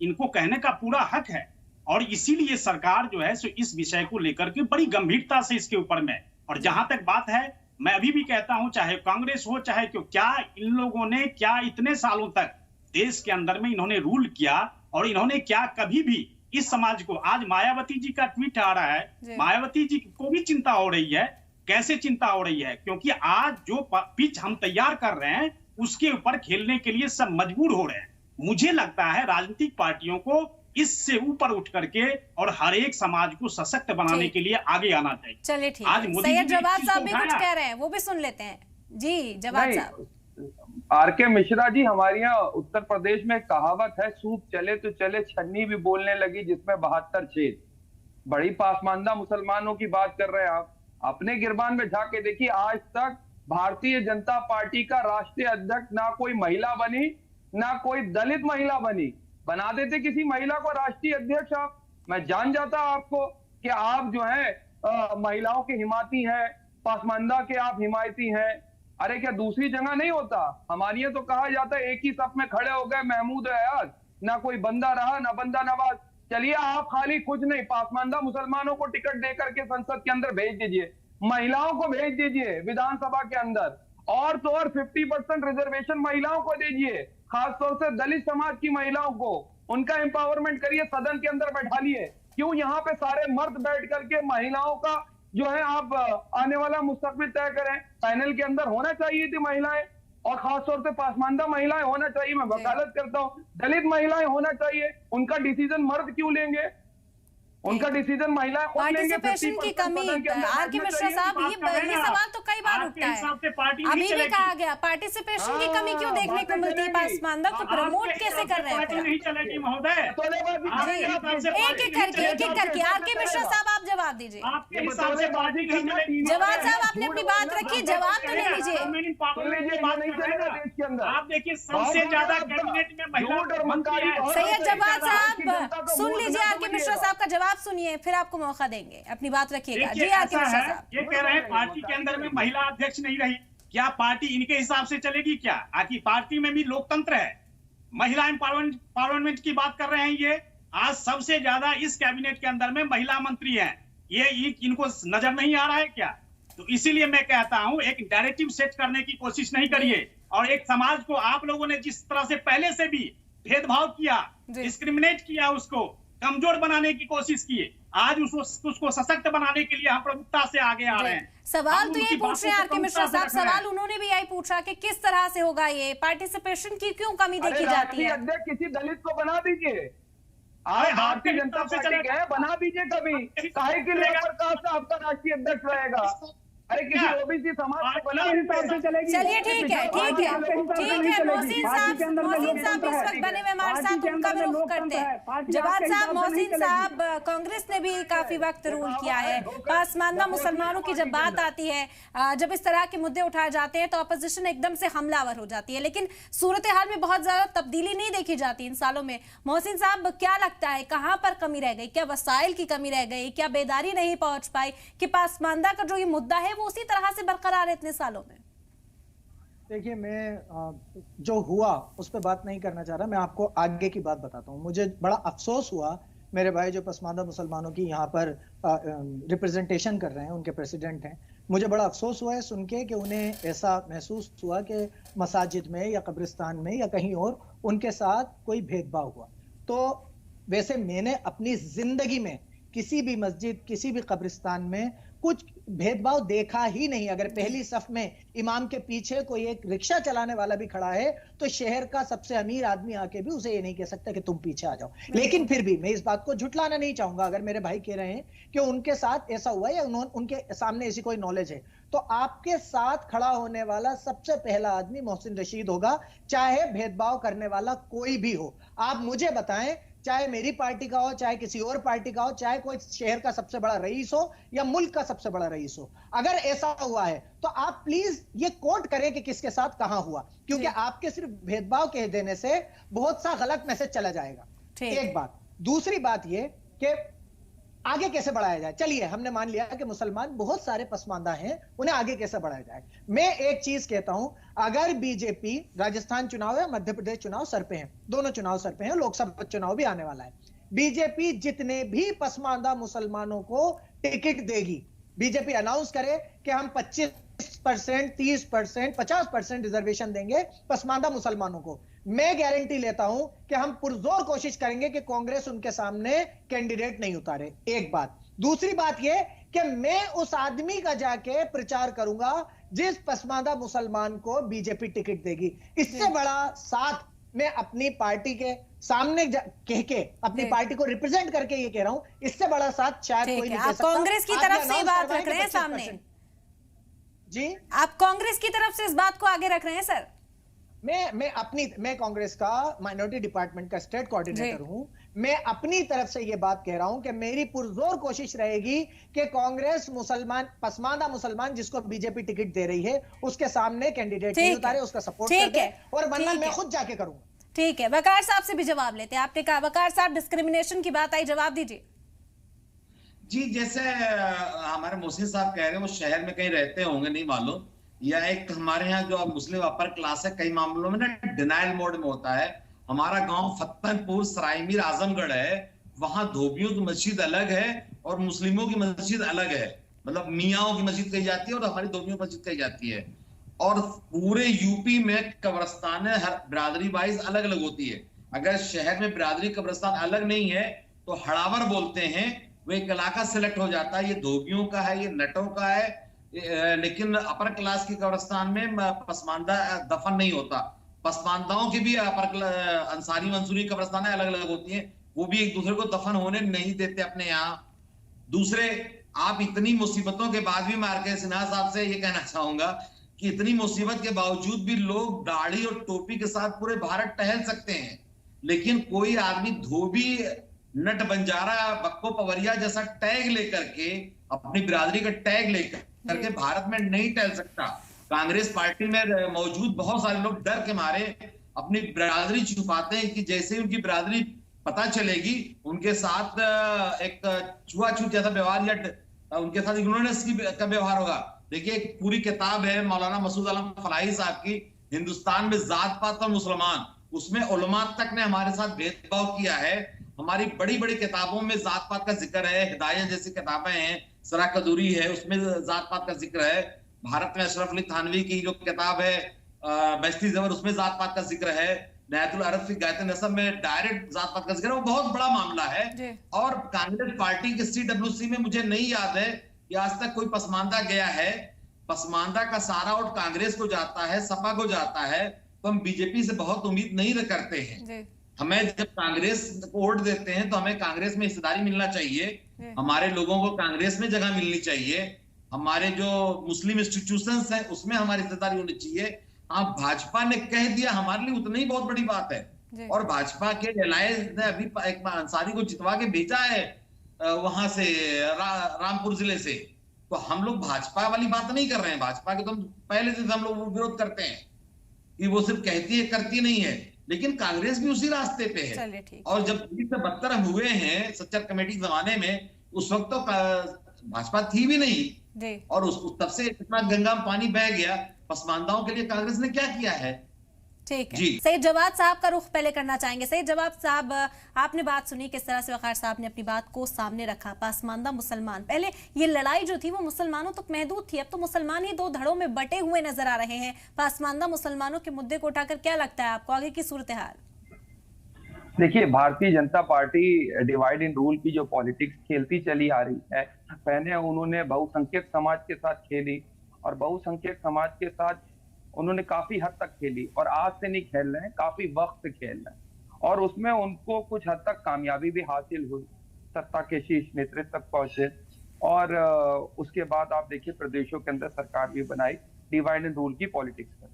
इनको कहने का पूरा हक है। और इसीलिए सरकार जो है सो इस विषय को लेकर के बड़ी गंभीरता से इसके ऊपर में, और जहां तक बात है, मैं अभी भी कहता हूं, चाहे कांग्रेस हो चाहे क्यों, क्या इन लोगों ने क्या इतने सालों तक देश के अंदर में इन्होंने रूल किया, और इन्होंने क्या कभी भी इस समाज को, आज मायावती जी का ट्वीट आ रहा है, मायावती जी को भी चिंता हो रही है। कैसे चिंता हो रही है? क्योंकि आज जो पिच हम तैयार कर रहे हैं उसके ऊपर खेलने के लिए सब मजबूर हो रहे हैं। मुझे लगता है राजनीतिक पार्टियों को इससे ऊपर उठ करके और हर एक समाज को सशक्त बनाने के लिए आगे आना चाहिए। चलिए ठीक है, सैयद जवाद साहब भी कुछ कह रहे हैं, वो भी सुन लेते हैं। जी जवाद साहब। आर.के. मिश्रा जी, हमारे यहाँ उत्तर प्रदेश में कहावत है, सूप चले तो चले, छन्नी भी बोलने लगी जिसमें 72 छेद। बड़ी पासमानदा मुसलमानों की बात कर रहे हैं आप, अपने गिरबान में झांक के देखिए, आज तक भारतीय जनता पार्टी का राष्ट्रीय अध्यक्ष ना कोई महिला बनी, ना कोई दलित महिला बनी। बना देते किसी महिला को राष्ट्रीय अध्यक्ष आप, मैं जान जाता आपको कि आप जो है महिलाओं के हिमायती हैं, पासमानदा के आप हिमायती हैं। अरे क्या दूसरी जगह नहीं होता? हमारे यहाँ तो कहा जाता है, एक ही सफ में खड़े हो गए महमूद अयाज, ना कोई बंदा रहा ना बंदा नवाज। चलिए, आप खाली कुछ नहीं, पासमानदा मुसलमानों को टिकट दे करके संसद के अंदर भेज दीजिए, महिलाओं को भेज दीजिए विधानसभा के अंदर, और तो और 50% रिजर्वेशन महिलाओं को दीजिए, खासतौर से दलित समाज की महिलाओं को, उनका एम्पावरमेंट करिए, सदन के अंदर बैठालिए। क्यों यहाँ पे सारे मर्द बैठ करके महिलाओं का जो है आप आने वाला मुस्तकबिल तय करें? पैनल के अंदर होना चाहिए थी महिलाएं, और खासतौर से पासमानदा महिलाएं होना चाहिए। मैं वकालत करता हूँ, दलित महिलाएं होना चाहिए। उनका डिसीजन मर्द क्यों लेंगे? उनका डिसीजन महिलाएं खुद लेंगे। पार्टिसिपेशन की कमी, आर.के. मिश्रा साहब, ये सवाल तो कई बार उठता है, अभी भी कहा गया पार्टिसिपेशन की कमी क्यों देखने को मिलती है? पासमानदा को प्रमोट कैसे कर रहे हैं? नहीं चलेगी महोदय, एक एक करके आर.के. मिश्रा साहब आप जवाब दीजिए। आपके हिसाब से पार्टी नहीं चलेगी। जवाब साहब आपने अपनी बात रखी, जवाब तो ले लीजिए। आप देखिए सबसे ज्यादा कैबिनेट में महिला मंत्री है। सैयद जवाद साहब सुन लीजिए, आर.के. मिश्रा साहब का जवाब सुनिए, फिर आपको मौका देंगे, अपनी बात रखिएगा। जी आर.के. मिश्रा साहब, ये कह रहे हैं पार्टी के अंदर में महिला अध्यक्ष नहीं रही, क्या पार्टी इनके हिसाब से चलेगी क्या? आखिर पार्टी में भी लोकतंत्र है, महिला एम्पावरमेंट की बात कर रहे हैं। ये आज सबसे ज्यादा इस कैबिनेट के अंदर में महिला मंत्री हैं, ये इनको नजर नहीं आ रहा है क्या? तो इसीलिए मैं कहता हूं एक डायरेक्टिव सेट करने की कोशिश नहीं करिए, और एक समाज को आप लोगों ने जिस तरह से पहले से भी भेदभाव किया, डिस्क्रिमिनेट किया, उसको कमजोर बनाने की कोशिश की, आज उसको सशक्त बनाने के लिए हम प्रमुखता से आगे आ रहे हैं। सवाल तो यही पूछ रहे हैं आर.के. मिश्रा साहब, सवाल उन्होंने भी यही पूछा कि किस तरह से होगा ये, पार्टिसिपेशन की क्यों कमी देखी जाती है? अध्यक्ष किसी दलित को बना दीजिए, आप भारतीय जनता पार्टी है, बना दीजिए कभी। काहे के लिए प्रकाश साहब आपका राष्ट्रीय अध्यक्ष रहेगा? अरे किसी ओबीसी समाज को बना दीजिए। चलिए ठीक है मोहसिन साहब इस वक्त बने हुए हमारे साथ, उनका भी रुख करते हैं। जवाद साहब, मोहसिन साहब, कांग्रेस ने भी काफी वक्त रूल किया है, पासमानदा मुसलमानों की जब बात आती है, जब इस तरह के मुद्दे उठाए जाते हैं तो अपोजिशन एकदम से हमलावर हो जाती है, लेकिन सूरत हाल में बहुत ज्यादा तब्दीली नहीं देखी जाती इन सालों में। मोहसिन साहब, क्या लगता है कहां पर कमी रह गई? क्या वसाइल की कमी रह गई? क्या बेदारी नहीं पहुंच पाई कि पासमानदा का जो ये मुद्दा है वो उसी तरह से बरकरार है इतने सालों में? देखिए, मैं जो हुआ उस पर बात नहीं करना चाह रहा, मैं आपको आगे की बात बताता हूँ। मुझे बड़ा अफसोस हुआ, मेरे भाई जो पसमानदा मुसलमानों की यहाँ पर रिप्रेजेंटेशन कर रहे हैं, उनके प्रेसिडेंट हैं, मुझे बड़ा अफसोस हुआ है सुन के कि उन्हें ऐसा महसूस हुआ कि मसाजिद में या कब्रिस्तान में या कहीं और उनके साथ कोई भेदभाव हुआ। तो वैसे मैंने अपनी जिंदगी में किसी भी मस्जिद, किसी भी कब्रिस्तान में कुछ भेदभाव देखा ही नहीं। अगर पहली सफ में इमाम के पीछे कोई एक रिक्शा चलाने वाला भी खड़ा है तो शहर का सबसे अमीर आदमी आके भी उसे ये नहीं कह सकता कि तुम पीछे आ जाओ। लेकिन फिर भी मैं इस बात को झुटलाना नहीं चाहूंगा, अगर मेरे भाई कह रहे हैं कि उनके साथ ऐसा हुआ या उनके सामने ऐसी कोई नॉलेज है, तो आपके साथ खड़ा होने वाला सबसे पहला आदमी मोहसिन रशीद होगा, चाहे भेदभाव करने वाला कोई भी हो। आप मुझे बताएं, चाहे मेरी पार्टी का हो, चाहे किसी और पार्टी का हो, चाहे कोई शहर का सबसे बड़ा रईस हो या मुल्क का सबसे बड़ा रईस हो, अगर ऐसा हुआ है तो आप प्लीज ये कोट करें कि किसके साथ कहां हुआ, क्योंकि आपके सिर्फ भेदभाव कह देने से बहुत सा गलत मैसेज चला जाएगा। एक बात। दूसरी बात ये कि आगे कैसे बढ़ाया जाए। चलिए, हमने मान लिया कि मुसलमान बहुत सारे पसमानदा हैं, उन्हें आगे कैसे बढ़ाया जाए। मैं एक चीज कहता हूं, अगर बीजेपी, राजस्थान चुनाव है, मध्य प्रदेश चुनाव सर पे हैं, दोनों चुनाव सर पे हैं, लोकसभा चुनाव भी आने वाला है, बीजेपी जितने भी पसमानदा मुसलमानों को टिकट देगी, बीजेपी अनाउंस करे कि हम 25%, 30%, 50% रिजर्वेशन देंगे पसमानदा मुसलमानों को, मैं गारंटी लेता हूं कि हम पुरजोर कोशिश करेंगे कि कांग्रेस उनके सामने कैंडिडेट नहीं उतारे। एक बात। दूसरी बात यह कि मैं उस आदमी का जाके प्रचार करूंगा जिस पसमानदा मुसलमान को बीजेपी टिकट देगी। इससे बड़ा साथ मैं अपनी पार्टी के सामने कह के अपनी पार्टी को रिप्रेजेंट करके ये कह रहा हूं, इससे बड़ा साथ शायद कोई नहीं कह सकता। कांग्रेस की तरफ से बात रख रहे हैं सामने जी, आप कांग्रेस की तरफ से इस बात को आगे रख रहे हैं सर? मैं कांग्रेस का माइनॉरिटी डिपार्टमेंट का स्टेट कोऑर्डिनेटर हूं। मैं अपनी तरफ से यह बात कह रहा हूं कि मेरी पुरजोर कोशिश रहेगी कि कांग्रेस पसमानदा मुसलमान जिसको बीजेपी टिकट दे रही है उसके सामने कैंडिडेट नहीं उतारे, उसका सपोर्ट करे, और वरना मैं खुद जाके करूंगा। ठीक है, वकार साहब से भी जवाब लेते हैं। आपने कहा वकार साहब डिस्क्रिमिनेशन की बात आई, जवाब दीजिए। जी, जैसे हमारे मोहसिन साहब कह रहे हैं, वो शहर में कहीं रहते होंगे, नहीं मालूम, या एक हमारे यहाँ जो मुस्लिम अपर क्लास है कई मामलों में ना डिनाइल मोड में होता है। हमारा गांव फतेहपुर सरायमीर आजमगढ़ है, वहां धोबियों की मस्जिद अलग है और मुस्लिमों की मस्जिद अलग है, मतलब मियाओं की मस्जिद कही जाती है और हमारी धोबियों की मस्जिद कही जाती है। और पूरे यूपी में कब्रिस्तान हर बिरादरी वाइज अलग अलग होती है। अगर शहर में बिरादरी कब्रिस्तान अलग नहीं है तो हड़ावर बोलते हैं, वो एक इलाका सिलेक्ट हो जाता है, ये धोबियों का है, ये नटों का है, लेकिन अपर क्लास की कब्रिस्तान में पसमानदा दफन नहीं होता। पसमानदाओं की भी अंसारी मंसूरी कब्रिस्तान अलग अलग होती हैं, वो भी एक दूसरे को दफन होने नहीं देते अपने यहाँ। दूसरे, आप इतनी मुसीबतों के बाद भी, मैं आर.के. सिन्हा साहब से ये कहना चाहूंगा कि इतनी मुसीबत के बावजूद भी लोग दाढ़ी और टोपी के साथ पूरे भारत टहल सकते हैं, लेकिन कोई आदमी धोबी, नट बंजारा, बक्को पवरिया जैसा टैग लेकर के, अपनी बिरादरी का टैग लेकर करके भारत में नहीं टहल सकता। कांग्रेस पार्टी में मौजूद बहुत सारे लोग डर के मारे अपनी बिरादरी छुपाते हैं कि जैसे ही उनकी बिरादरी पता चलेगी, उनके साथ एक छुआछूत जैसा व्यवहार या उनके साथ इग्नोरेंस का व्यवहार होगा। देखिए, एक पूरी किताब है मौलाना मसूद आलम फलाही साहब की, हिंदुस्तान में जात पात और मुसलमान, उसमें उलमा तक ने हमारे साथ भेदभाव किया है। हमारी बड़ी बड़ी किताबों में जात पात का जिक्र है, हिदायत जैसी किताबें हैं, सरा कदूरी है, उसमें जात पात का जिक्र है। भारत में अशरफ अली थानवी की जो किताब है बेस्ती ज़बर, उसमें जात पात का जिक्र है। नहयतुल अरब फी गायत नसब में डायरेक्ट जात पात का जिक्र है। वो बहुत बड़ा मामला है। और कांग्रेस पार्टी के CWC में मुझे नहीं याद है कि आज तक कोई पसमानदा गया है। पसमानदा का सारा वोट कांग्रेस को जाता है, सपा को जाता है, तो हम बीजेपी से बहुत उम्मीद नहीं करते हैं। हमें जब कांग्रेस को वोट देते हैं तो हमें कांग्रेस में हिस्सेदारी मिलना चाहिए, हमारे लोगों को कांग्रेस में जगह मिलनी चाहिए, हमारे जो मुस्लिम इंस्टीट्यूशंस हैं उसमें हमारी हिस्सेदारी होनी चाहिए। आप भाजपा ने कह दिया, हमारे लिए उतनी ही बहुत बड़ी बात है। और भाजपा के एलायंस ने अभी एक अंसारी को जितवा के भेजा है वहां से, रामपुर जिले से। तो हम लोग भाजपा वाली बात नहीं कर रहे हैं। भाजपा के तो पहले से हम लोग विरोध करते हैं कि वो सिर्फ कहती है, करती नहीं है। लेकिन कांग्रेस भी उसी रास्ते पे है। और जब इससे बदतर हम हुए हैं सच्चर कमेटी जमाने में, उस वक्त तो भाजपा थी भी नहीं, और उस तब से इतना गंगा में पानी बह गया। पसमानदाओं के लिए कांग्रेस ने क्या किया है? ठीक है, सईद जवाद साहब का रुख पहले करना चाहेंगे। सईद जवाद साहब, आपने बात सुनी किस तरह से वक़ार साहब ने अपनी बात को सामने रखा। पासमानदा मुसलमान, पहले ये लड़ाई जो थी वो मुसलमानों तक महदूद थी, अब तो मुसलमान ही दो धड़ों में बटे हुए नजर आ रहे हैं। पासमानदा मुसलमानों के मुद्दे को उठाकर क्या लगता है आपको आगे की सूरत हाल? देखिए, Bharatiya Janata party divide and rule की जो पॉलिटिक्स खेलती चली आ रही है, पहले उन्होंने बहुसंख्यक समाज के साथ खेली और बहुसंख्यक समाज के साथ उन्होंने काफी हद तक खेली, और आज से नहीं खेल रहे हैं, काफी वक्त खेल रहे हैं, और उसमें उनको कुछ हद तक कामयाबी भी हासिल हुई, सत्ता के शीर्ष नेतृत्व तक पहुंचे। और उसके बाद आप देखिए प्रदेशों के अंदर सरकार भी बनाई डिवाइड एंड रूल की पॉलिटिक्स पर।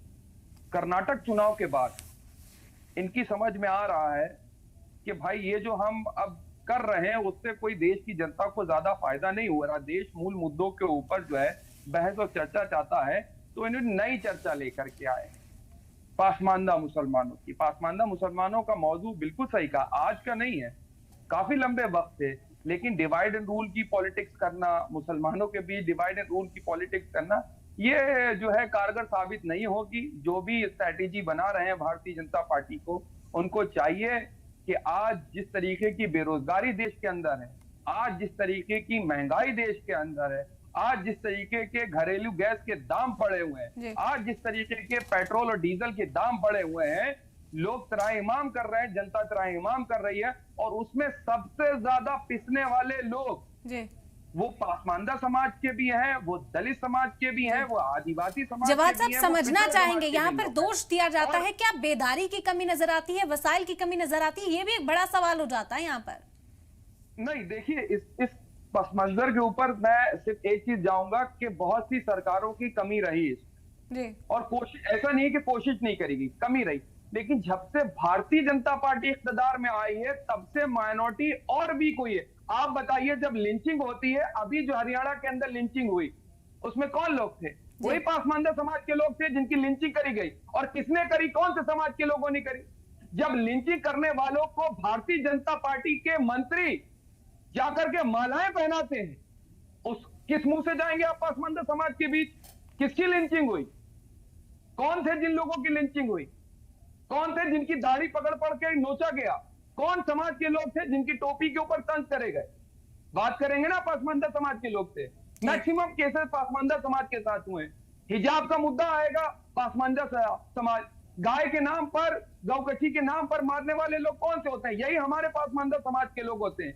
कर्नाटक चुनाव के बाद इनकी समझ में आ रहा है कि भाई ये जो हम अब कर रहे हैं उससे कोई देश की जनता को ज्यादा फायदा नहीं हो रहा। देश मूल मुद्दों के ऊपर जो है बहस और चर्चा चाहता है, तो इन्होंने नई चर्चा लेकर के आए पासमानदा मुसलमानों की। पासमानदा मुसलमानों का मौजू बिल्कुल सही कहा, आज का नहीं है, काफी लंबे वक्त से। लेकिन डिवाइड एंड रूल की पॉलिटिक्स करना, मुसलमानों के बीच डिवाइड एंड रूल की पॉलिटिक्स करना, ये जो है कारगर साबित नहीं होगी। जो भी स्ट्रैटेजी बना रहे हैं भारतीय जनता पार्टी को, उनको चाहिए कि आज जिस तरीके की बेरोजगारी देश के अंदर है, आज जिस तरीके की महंगाई देश के अंदर है, आज जिस तरीके के घरेलू गैस के दाम बढ़े हुए हैं, आज जिस तरीके के पेट्रोल और डीजल के दाम बढ़े हुए हैं, लोग त्राहिमाम कर रहे हैं, जनता त्राहिमाम कर रही है, और उसमें सबसे ज्यादा पिसने वाले लोग वो पासमानदा समाज के भी हैं, वो दलित समाज के भी हैं, वो आदिवासी समाज जवाद के भी हैं। साहब, समझना चाहेंगे यहाँ पर दोष दिया जाता है, क्या बेदारी की कमी नजर आती है, वसाइल की कमी नजर आती है? ये भी एक बड़ा सवाल हो जाता है यहाँ पर। नहीं, देखिए, इस पस मंजर के ऊपर मैं सिर्फ एक चीज जाऊंगा कि बहुत सी सरकारों की कमी रही और कोशिश, ऐसा नहीं है कि कोशिश नहीं करेगी, कमी रही। लेकिन जब से भारतीय जनता पार्टी इख्तिदार में आई है तब से माइनॉरिटी और भी कोई है। आप बताइए, जब लिंचिंग होती है, अभी जो हरियाणा के अंदर लिंचिंग हुई, उसमें कौन लोग थे? वही पासमानदा समाज के लोग थे जिनकी लिंचिंग करी गई। और किसने करी? कौन से समाज के लोगों ने करी? जब लिंचिंग करने वालों को भारतीय जनता पार्टी के मंत्री जाकर के मालाएं पहनाते हैं, उस किस मुंह से जाएंगे आप पासमानदा समाज के बीच? किसकी लिंचिंग हुई? कौन थे जिन लोगों की लिंचिंग हुई? कौन थे जिनकी दाढ़ी पकड़ पड़ के नोचा गया? कौन समाज के लोग थे जिनकी टोपी के ऊपर तंज करे गए? बात करेंगे ना, पासमानदा समाज के लोग थे। मैक्सिमम केसेस पासमानदा समाज के साथ हुए। हिजाब का मुद्दा आएगा, पासमानदा समाज। गाय के नाम पर, गौकची के नाम पर मारने वाले लोग कौन से होते हैं? यही हमारे पासमानदा समाज के लोग होते हैं,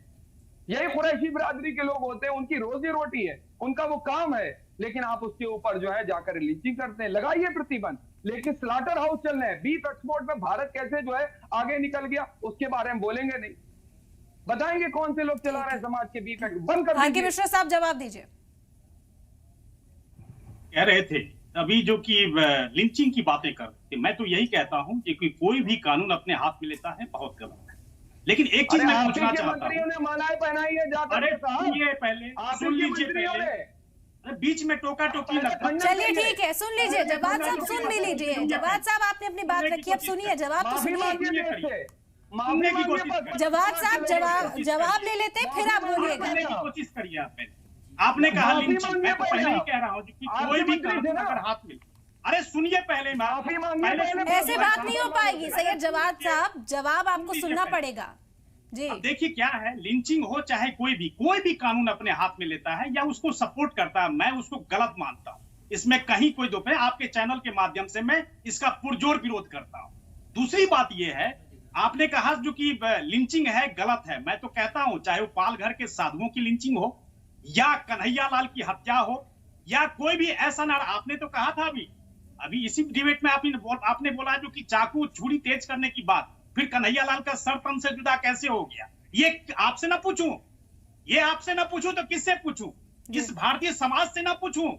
यही कुरैशी बिरादरी के लोग होते हैं। उनकी रोजी रोटी है, उनका वो काम है। लेकिन आप उसके ऊपर जो है जाकर लिंचिंग करते हैं। लगाइए प्रतिबंध, लेकिन स्लॉटर हाउस चल रहे हैं, बीफ एक्सपोर्ट में भारत कैसे जो है आगे निकल गया उसके बारे में बोलेंगे नहीं, बताएंगे कौन से लोग चला रहे हैं समाज के बीफ बंद कर आर के मिश्रा साहब जवाब दीजिए। कह रहे थे अभी जो कि लिंचिंग की बातें कर रहे थे, मैं तो यही कहता हूं कि कोई भी कानून अपने हाथ में लेता है बहुत गलत है। लेकिन एक चीज मैं पूछना चाहता हूं, मंत्रियों ने मालाएं पहनाई है जाकर, अरे सुनिए पहले, सुन लीजिए पहले, अरे बीच में टोका टोकी लगता है। चलिए ठीक है, सुन लीजिए जवाब साहब, सुन भी लीजिए जवाब साहब, आपने अपनी बात रखी, अब सुनिए जवाब तो सुनिए। जवाब साहब जवाब ले लेते फिर आप बोलिएगा। कोशिश करिए आपने कहा लिंचिंग, मैं तो पहले ही कह रहा हूँ कि कोई भी कानून अगर हाथ में, अरे सुनिए पहले ऐसे बात नहीं हो पाएगी सैयद जवाब साहब, जवाब आपको सुनना पड़ेगा जी। देखिए क्या है, लिंचिंग हो चाहे कोई भी कानून अपने हाथ में लेता है या उसको सपोर्ट करता है, मैं उसको गलत मानता हूँ, इसमें कहीं कोई दो है। आपके चैनल के माध्यम से मैं इसका पुरजोर विरोध करता हूँ। दूसरी बात यह है, आपने कहा जो कि लिंचिंग है गलत है, मैं तो कहता हूं चाहे वो पालघर के साधुओं की लिंचिंग हो या कन्हैया लाल की हत्या हो या कोई भी ऐसा ना, आपने तो कहा था अभी इसी डिबेट में आपने बोला जो कि चाकू छुरी तेज करने की बात, फिर कन्हैया लाल का सर तन से जुदा कैसे हो गया, ये आपसे ना पूछूं तो किससे पूछूं? इस भारतीय समाज से ना पूछूं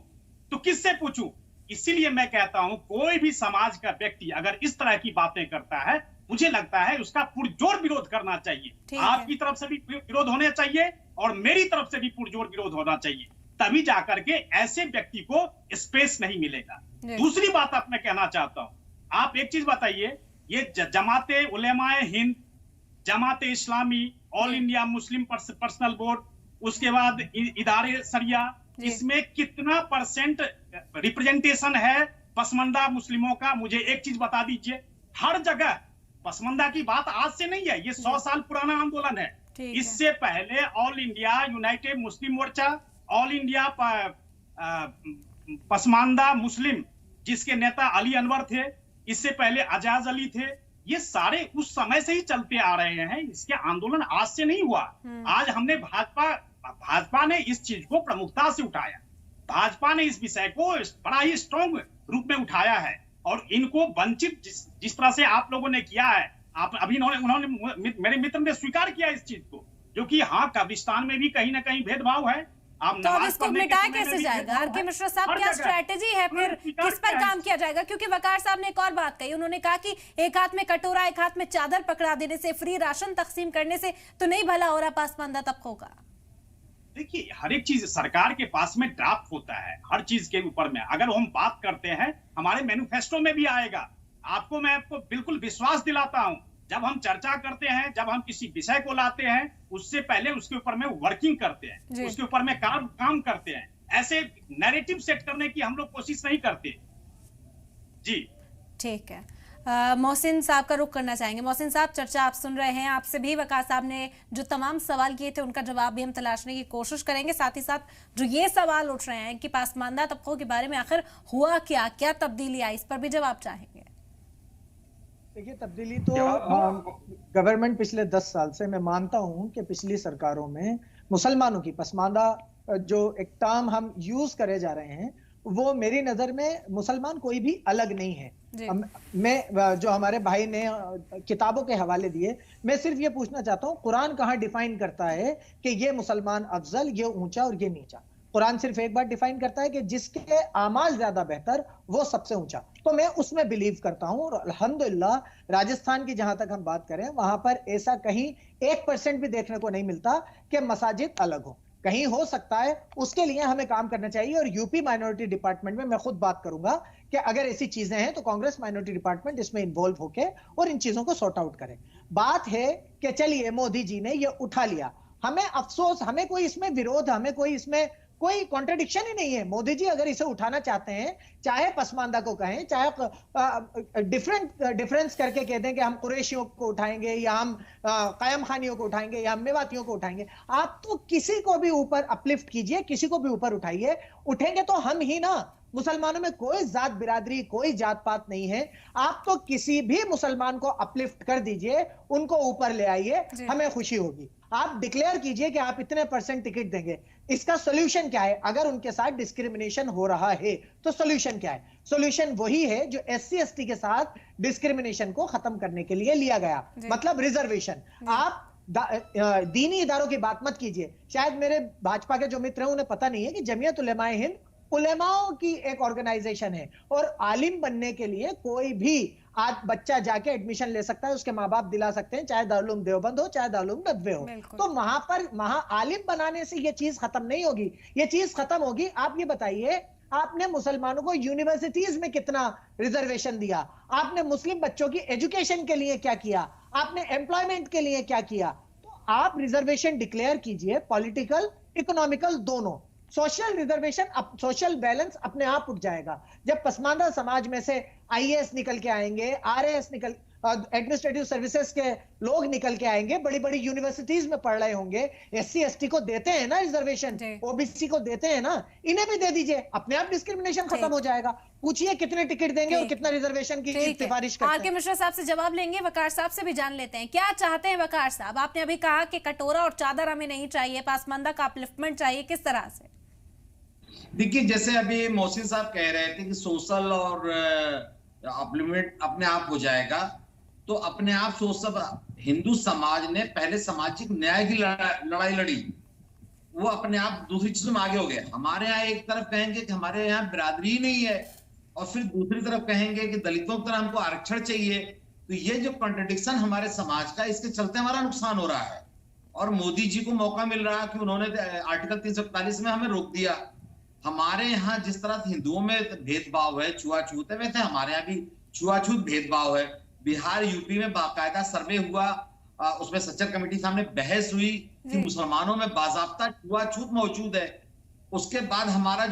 तो किससे पूछूं? इसीलिए मैं कहता हूं कोई भी समाज का व्यक्ति अगर इस तरह की बातें करता है, मुझे लगता है उसका पुरजोर विरोध करना चाहिए। आपकी तरफ से भी विरोध होना चाहिए और मेरी तरफ से भी पुरजोर विरोध होना चाहिए, तभी जाकर के ऐसे व्यक्ति को स्पेस नहीं मिलेगा। दूसरी बात आप मैं कहना चाहता हूं, आप एक चीज बताइए, ये जमाते Ulema e Hind, Jamaat e Islami, all India Muslim personal board, उसके बाद इदारे सरिया, इसमें कितना % रिप्रेजेंटेशन है पसमानदा मुस्लिमों का? मुझे एक चीज बता दीजिए। हर जगह पसमानदा की बात आज से नहीं है, ये 100 साल पुराना आंदोलन है। इससे पहले ऑल इंडिया यूनाइटेड मुस्लिम मोर्चा, ऑल इंडिया पसमानदा मुस्लिम जिसके नेता अली अनवर थे, इससे पहले अजाज अली थे, ये सारे उस समय से ही चलते आ रहे हैं। इसके आंदोलन आज से नहीं हुआ। आज हमने भाजपा ने इस चीज को प्रमुखता से उठाया, भाजपा ने इस विषय को बड़ा ही स्ट्रॉन्ग रूप में उठाया है और इनको वंचित जिस तरह से आप लोगों ने किया है, आप अभी उन्होंने मेरे मित्र ने स्वीकार किया इस चीज को, जो कि हाँ कब्रिस्तान में भी कहीं ना कहीं भेदभाव है। आप तो अब इसको मिटाया कैसे जाएगा? आर के मिश्रा साहब, क्या स्ट्रैटेजी है फिर, किस पर काम किया जाएगा? क्योंकि वकार साहब ने एक और बात कही, उन्होंने कहा कि एक हाथ में कटोरा एक हाथ में चादर पकड़ा देने से, फ्री राशन तकसीम करने से तो नहीं भला हो रहा पासमानदा तबकों का। देखिए हर एक चीज सरकार के पास में ड्राफ्ट होता है, हर चीज के ऊपर में अगर हम बात करते हैं, हमारे मैनिफेस्टो में भी आएगा। मैं आपको बिल्कुल विश्वास दिलाता हूं, जब हम चर्चा करते हैं, जब हम किसी विषय को लाते हैं, उससे पहले उसके ऊपर में वर्किंग करते हैं, उसके ऊपर में काम करते हैं। ऐसे नैरेटिव सेट करने की हम लोग कोशिश नहीं करते जी। ठीक है, मोहसिन साहब का रुख करना चाहेंगे। मोहसिन साहब, चर्चा आप सुन रहे हैं, आपसे भी वकार साहब ने जो तमाम सवाल किए थे उनका जवाब भी हम तलाशने की कोशिश करेंगे। साथ ही साथ जो ये सवाल उठ रहे हैं कि पासमानदा तबकों के बारे में आखिर हुआ क्या तब्दीली आई, इस पर भी जवाब चाहेंगे। देखिए, तब्दीली तो गवर्नमेंट पिछले 10 साल से, मैं मानता हूं कि पिछली सरकारों में मुसलमानों की पसमानदा जो एक टर्म हम यूज करे जा रहे हैं, वो मेरी नजर में मुसलमान कोई भी अलग नहीं है। मैं जो हमारे भाई ने किताबों के हवाले दिए, मैं सिर्फ ये पूछना चाहता हूँ, कुरान कहाँ डिफाइन करता है कि ये मुसलमान अफजल, ये ऊंचा और ये नीचा? कुरान सिर्फ एक बार डिफाइन करता है कि जिसके आमाल ज्यादा बेहतर वो सबसे ऊंचा। तो मैं उसमें बिलीव करता हूं और अल्हम्दुलिल्लाह राजस्थान की जहां तक हम बात करें, वहां पर ऐसा कहीं 1% भी देखने को नहीं मिलता कि मसाजिद अलग हो। कहीं हो सकता है, उसके लिए हमें काम करना चाहिए। और यूपी माइनॉरिटी डिपार्टमेंट में मैं खुद बात करूंगा कि अगर ऐसी चीजें हैं तो कांग्रेस माइनॉरिटी डिपार्टमेंट इसमें इन्वॉल्व होके और इन चीजों को सॉर्ट आउट करे। बात है कि चलिए मोदी जी ने ये उठा लिया, हमें अफसोस, हमें कोई इसमें विरोध, हमें कोई इसमें कोई कॉन्ट्रडिक्शन ही नहीं है। मोदी जी अगर इसे उठाना चाहते हैं, चाहे पसमानदा को कहें, चाहे डिफरेंस करके कह दें कि हम कुरैशियों को उठाएंगे या हम कायम खानियों को उठाएंगे या हम मेवातियों को उठाएंगे, आप तो किसी को भी ऊपर अपलिफ्ट कीजिए, किसी को भी ऊपर उठाइए। उठेंगे तो हम ही ना, मुसलमानों में कोई जात बिरादरी, कोई जात पात नहीं है। आप तो किसी भी मुसलमान को अपलिफ्ट कर दीजिए, उनको ऊपर ले आइए, हमें खुशी होगी। आप डिक्लेयर कीजिए कि आप इतने % टिकट देंगे। इसका सोल्यूशन क्या है? अगर उनके साथ डिस्क्रिमिनेशन हो रहा है तो सोल्यूशन क्या है? सोल्यूशन वही है जो SC ST के साथ डिस्क्रिमिनेशन को खत्म करने के लिए लिया गया, मतलब रिजर्वेशन। आप दीनी इदारों की बात मत कीजिए। शायद मेरे भाजपा के जो मित्र हैं उन्हें पता नहीं है कि जमीयत उलेमाए हिंद उलेमाओं की एक ऑर्गेनाइजेशन है और आलिम बनने के लिए कोई भी आज बच्चा जाके एडमिशन ले सकता है, उसके माँ बाप दिला सकते हैं, चाहे दारुल उलूम देवबंद हो चाहे दारुल उलूम नदवे हो। तो वहां आलिम बनाने से ये चीज खत्म नहीं होगी, ये चीज खत्म होगी। आप ये बताइए, आपने मुसलमानों को यूनिवर्सिटीज में कितना रिजर्वेशन दिया? आपने मुस्लिम बच्चों की एजुकेशन के लिए क्या किया? आपने एम्प्लॉयमेंट के लिए क्या किया? तो आप रिजर्वेशन डिक्लेयर कीजिए, पॉलिटिकल इकोनॉमिकल दोनों। सोशल रिजर्वेशन, सोशल बैलेंस अपने आप उठ जाएगा। जब पसमानदा समाज में से IAS निकल के आएंगे, RAS निकल, एडमिनिस्ट्रेटिव सर्विसेज के लोग निकल के आएंगे, बड़ी बड़ी यूनिवर्सिटीज में पढ़ रहे होंगे, SC ST को देते हैं ना रिजर्वेशन, OBC को देते हैं ना, इन्हें भी दे दीजिए, अपने आप डिस्क्रिमिनेशन खत्म हो जाएगा। पूछिए कितने टिकट देंगे और कितना रिजर्वेशन की सिफारिश करते हैं। RK मिश्रा साहब से जवाब लेंगे, वकार साहब से भी जान लेते हैं क्या चाहते हैं। वकार साहब, आपने अभी कहा कि कटोरा और चादर हमें नहीं चाहिए, पासमानदा का अपलिफ्टमेंट चाहिए, किस तरह से? देखिए, जैसे अभी मोहसिन साहब कह रहे थे कि सोशल और अपलिफ्टमेंट अपने आप हो जाएगा, तो अपने आप सब हिंदू समाज ने पहले सामाजिक न्याय की लड़ाई लड़ी, वो अपने आप दूसरी चीजों में आगे हो गए। हमारे यहाँ एक तरफ कहेंगे कि हमारे यहाँ बिरादरी ही नहीं है और फिर दूसरी तरफ कहेंगे कि दलितों की तरह हमको आरक्षण चाहिए। तो ये जो कॉन्ट्रडिक्शन हमारे समाज का, इसके चलते हमारा नुकसान हो रहा है। और मोदी जी को मौका मिल रहा है कि उन्होंने आर्टिकल 341 में हमें रोक दिया। हमारे यहाँ जिस तरह हिंदुओं में भेदभाव है, छुआछूत है, वैसे हमारे यहाँ भी छुआछूत भेदभाव है। बिहार यूपी में बाकायदा सर्वे हुआ, उसमें सच्चर कमेटी सामने बहस हुई कि मुसलमानों में बाजाब्ता छुआछूत मौजूद है। उसके बाद हमारे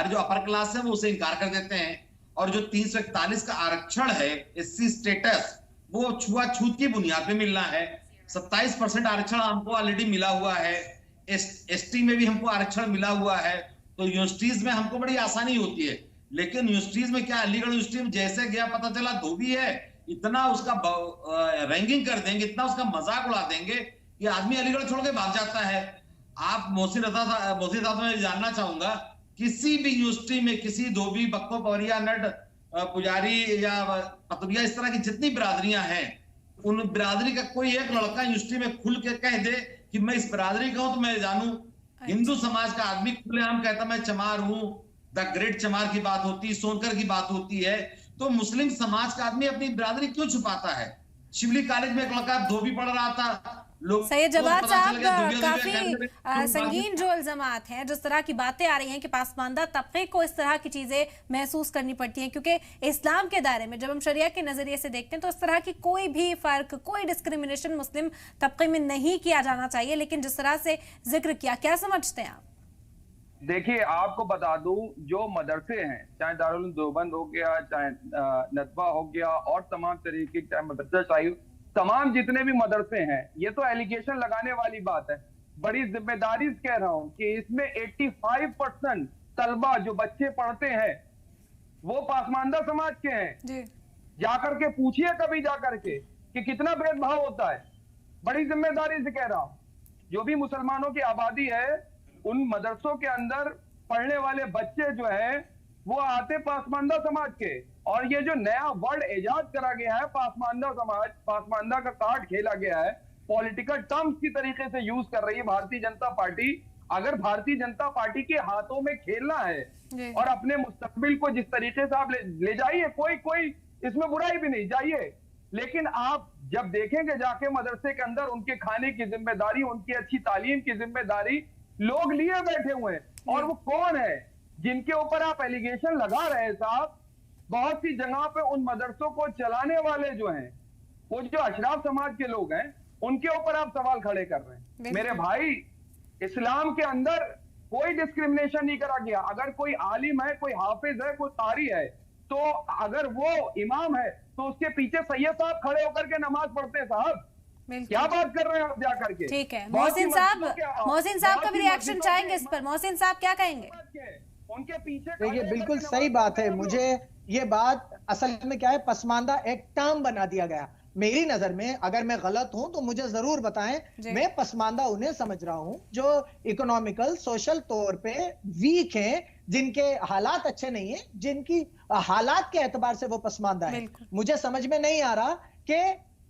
जो अपर क्लास है वो उसे इनकार कर देते हैं, और जो 341 का आरक्षण है, SC स्टेटस, वो छुआछूत की बुनियाद पे मिलना है। 27% आरक्षण हमको ऑलरेडी मिला हुआ है, ST में भी हमको आरक्षण मिला हुआ है। तो यूनिवर्सिटीज में हमको बड़ी आसानी होती है, लेकिन यूनिवर्सिटीज में क्या, अलीगढ़ यूनिवर्सिटी में जैसे गया पता चला धोबी है, इतना उसका रैंकिंग कर देंगे, इतना उसका मजाक उड़ा देंगे कि आदमी अलीगढ़ छोड़ के भाग जाता है। आप मोहसिन साहब मैं जानना चाहूंगा, किसी भी यूनिवर्सिटी में किसी धोबी, बक्को, पवरिया, नट, पुजारी या पतुरिया, इस तरह की जितनी बिरादरियां हैं, उन बिरादरी का कोई एक लड़का यूनिवर्सिटी में खुल के कह दे कि मैं इस बिरादरी का हूं तो मैं जानू। हिंदू समाज का आदमी खुलेआम कहता मैं चमार हूं, द ग्रेट चमार की बात होती है, सोनकर की बात होती है। तो मुस्लिम समाज का आदमी अपनी बिरादरी क्यों छुपाता है? शिवली कॉलेज में एक लड़का धोबी पढ़ रहा था, लोग सैयद जवाद साहब, काफी संगीन जो इल्जामात हैं, जिस तरह की बातें आ रही हैं कि पासमानदा तबके को इस तरह की चीजें महसूस करनी पड़ती हैं, क्योंकि इस्लाम के दायरे में जब हम शरिया के नजरिए से देखते हैं तो इस तरह की कोई भी फर्क, कोई डिस्क्रिमिनेशन मुस्लिम तबके में नहीं किया जाना चाहिए, लेकिन जिस तरह से जिक्र किया, क्या समझते हैं आप? देखिए, आपको बता दूं, जो मदरसे हैं, चाहे दारुल उलूम देवबंद हो गया, चाहे नदवा हो गया, और तमाम तरीके, चाहे मदरसा चाहिए, तमाम जितने भी मदरसे हैं, ये तो एलिगेशन लगाने वाली बात है। बड़ी जिम्मेदारी से कह रहा हूं कि इसमें 85% तलबा जो बच्चे पढ़ते हैं वो पासमानदा समाज के हैं। जाकर के पूछिए कभी जाकर के कि कितना भेदभाव होता है। बड़ी जिम्मेदारी से कह रहा हूं, जो भी मुसलमानों की आबादी है, उन मदरसों के अंदर पढ़ने वाले बच्चे जो है वो आते पासमानदा समाज के। और ये जो नया वर्ड इजाद करा गया है, पासमानदा समाज, पासमानदा का कार्ड खेला गया है, पॉलिटिकल टर्म्स की तरीके से यूज कर रही है भारतीय जनता पार्टी। अगर भारतीय जनता पार्टी के हाथों में खेलना है और अपने मुस्तकबिल को जिस तरीके से आप ले जाइए, कोई इसमें बुराई भी नहीं, जाइए। लेकिन आप जब देखेंगे जाके मदरसे के अंदर, उनके खाने की जिम्मेदारी, उनकी अच्छी तालीम की जिम्मेदारी लोग लिए बैठे हुए हैं। और वो कौन है जिनके ऊपर आप एलिगेशन लगा रहे हैं साहब? बहुत सी जगह पे उन मदरसों को चलाने वाले जो हैं, वो जो अशराफ समाज के लोग हैं, उनके ऊपर आप सवाल खड़े कर रहे हैं। मेरे भाई, इस्लाम के अंदर कोई डिस्क्रिमिनेशन नहीं करा गया। अगर कोई आलिम है, कोई हाफिज है, कोई कारी है, तो अगर वो इमाम है तो उसके पीछे सैयद साहब खड़े होकर के नमाज पढ़ते हैं। साहब क्या बात कर रहे हैं आप जाकर के? ठीक है, मोहसिन साहब का भी रिएक्शन चाहेंगे इस पर। मोहसिन साहब क्या कहेंगे? उनके पीछे देखिए, बिल्कुल सही बात है। मुझे ये बात, असल में क्या है, पसमानदा एक टर्म बना दिया गया। मेरी नजर में, अगर मैं गलत हूं तो मुझे जरूर बताएं। मैं पसमानदा उन्हें समझ रहा हूं जो इकोनॉमिकल सोशल तौर पे वीक हैं, जिनके हालात अच्छे नहीं है, जिनकी हालात के एतबार से वो पसमानदा है। मुझे समझ में नहीं आ रहा कि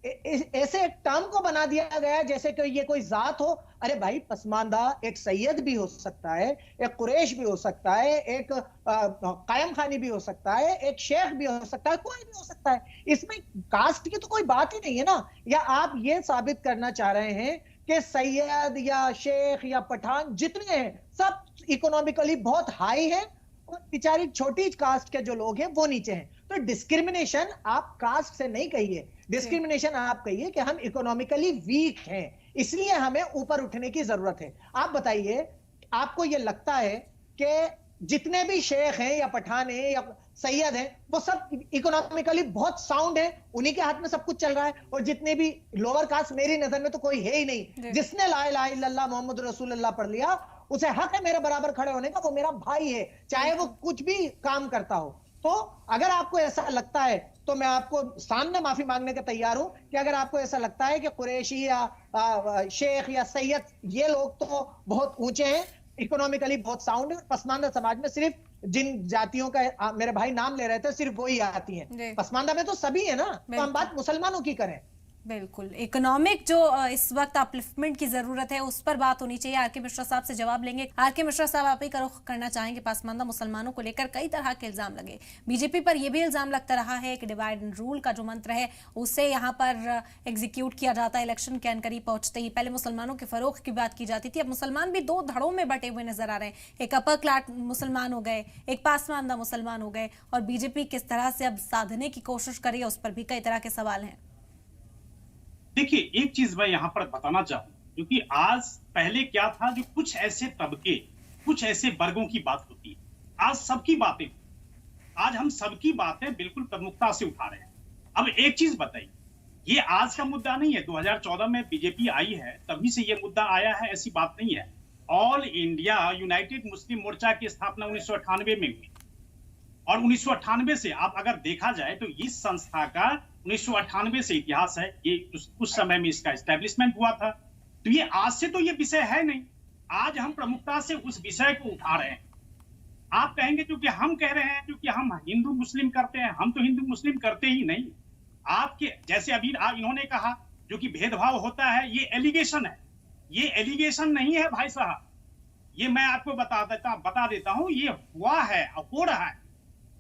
ऐसे एक टर्म को बना दिया गया जैसे कि ये कोई जात हो। अरे भाई, पसमानदा एक सैयद भी हो सकता है, एक कुरैश भी हो सकता है, एक कायम खानी भी हो सकता है, एक शेख भी हो सकता है, कोई भी हो सकता है। इसमें कास्ट की तो कोई बात ही नहीं है ना। या आप ये साबित करना चाह रहे हैं कि सैयद या शेख या पठान जितने हैं सब इकोनॉमिकली बहुत हाई है और बेचारी छोटी कास्ट के जो लोग हैं वो नीचे हैं। तो डिस्क्रिमिनेशन आप कास्ट से नहीं कहिए, डिस्क्रिमिनेशन आप कहिए कि हम इकोनॉमिकली वीक हैं, इसलिए हमें ऊपर उठने की जरूरत है। आप बताइए, आपको यह लगता है कि जितने भी शेख हैं या पठान हैं या सैयद हैं वो सब इकोनॉमिकली बहुत साउंड है, उन्हीं के हाथ में सब कुछ चल रहा है? और जितने भी लोअर कास्ट, मेरी नजर में तो कोई है ही नहीं। जिसने ला इलाहा इल्लल्लाह मोहम्मद रसूलुल्लाह पढ़ लिया उसे हक है मेरे बराबर खड़े होने का, वो मेरा भाई है, चाहे वो कुछ भी काम करता हो। तो अगर आपको ऐसा लगता है तो मैं आपको सामने माफी मांगने के तैयार हूं कि अगर आपको ऐसा लगता है कि कुरैशी या शेख या सैयद ये लोग तो बहुत ऊंचे हैं, इकोनॉमिकली बहुत साउंड है, और पसमानदा समाज में सिर्फ जिन जातियों का मेरे भाई नाम ले रहे थे सिर्फ वही आती हैं, पसमानदा में तो सभी है ना। तो हम बात मुसलमानों की करें। बिल्कुल, इकोनॉमिक जो इस वक्त अपलिफ्टमेंट की जरूरत है उस पर बात होनी चाहिए। आर.के. मिश्रा साहब से जवाब लेंगे। आर.के. मिश्रा साहब, आप ही करना चाहेंगे, पासमानदा मुसलमानों को लेकर कई तरह के इल्जाम लगे। बीजेपी पर यह भी इल्जाम लगता रहा है कि डिवाइड एंड रूल का जो मंत्र है उसे यहाँ पर एग्जीक्यूट किया जाता है इलेक्शन के करीब पहुंचते ही। पहले मुसलमानों के फरोख की बात की जाती थी, अब मुसलमान भी दो धड़ों में बटे हुए नजर आ रहे हैं। एक अपर क्लास मुसलमान हो गए, एक पासमानदा मुसलमान हो गए, और बीजेपी किस तरह से अब साधने की कोशिश करे उस पर भी कई तरह के सवाल हैं। देखिए, एक चीज मैं यहाँ पर बताना चाहूँ, क्योंकि आज पहले क्या था, जो कुछ ऐसे तबके, कुछ ऐसे वर्गों की बात होती है, आज सबकी बातें, आज हम सबकी बातें बिल्कुल प्रमुखता से उठा रहे हैं। अब एक चीज बताइए, ये आज का मुद्दा नहीं है, 2014 में बीजेपी आई है तभी से ये मुद्दा आया है, ऐसी बात नहीं है। ऑल इंडिया यूनाइटेड मुस्लिम मोर्चा की स्थापना 1998 में हुई, और 1998 से आप अगर देखा जाए तो इस संस्था का 1998 से इतिहास है। ये उस समय में इसका एस्टेब्लिशमेंट हुआ था। तो ये आज से तो ये विषय है नहीं, आज हम प्रमुखता से उस विषय को उठा रहे हैं। आप कहेंगे क्योंकि हम कह रहे हैं, क्योंकि हम हिंदू मुस्लिम करते हैं, हम तो हिंदू मुस्लिम करते ही नहीं। आपके जैसे अभी इन्होंने कहा जो कि भेदभाव होता है, ये एलिगेशन है, ये एलिगेशन नहीं है भाई साहब, ये मैं आपको बता देता हूं, ये हुआ है, हो रहा है।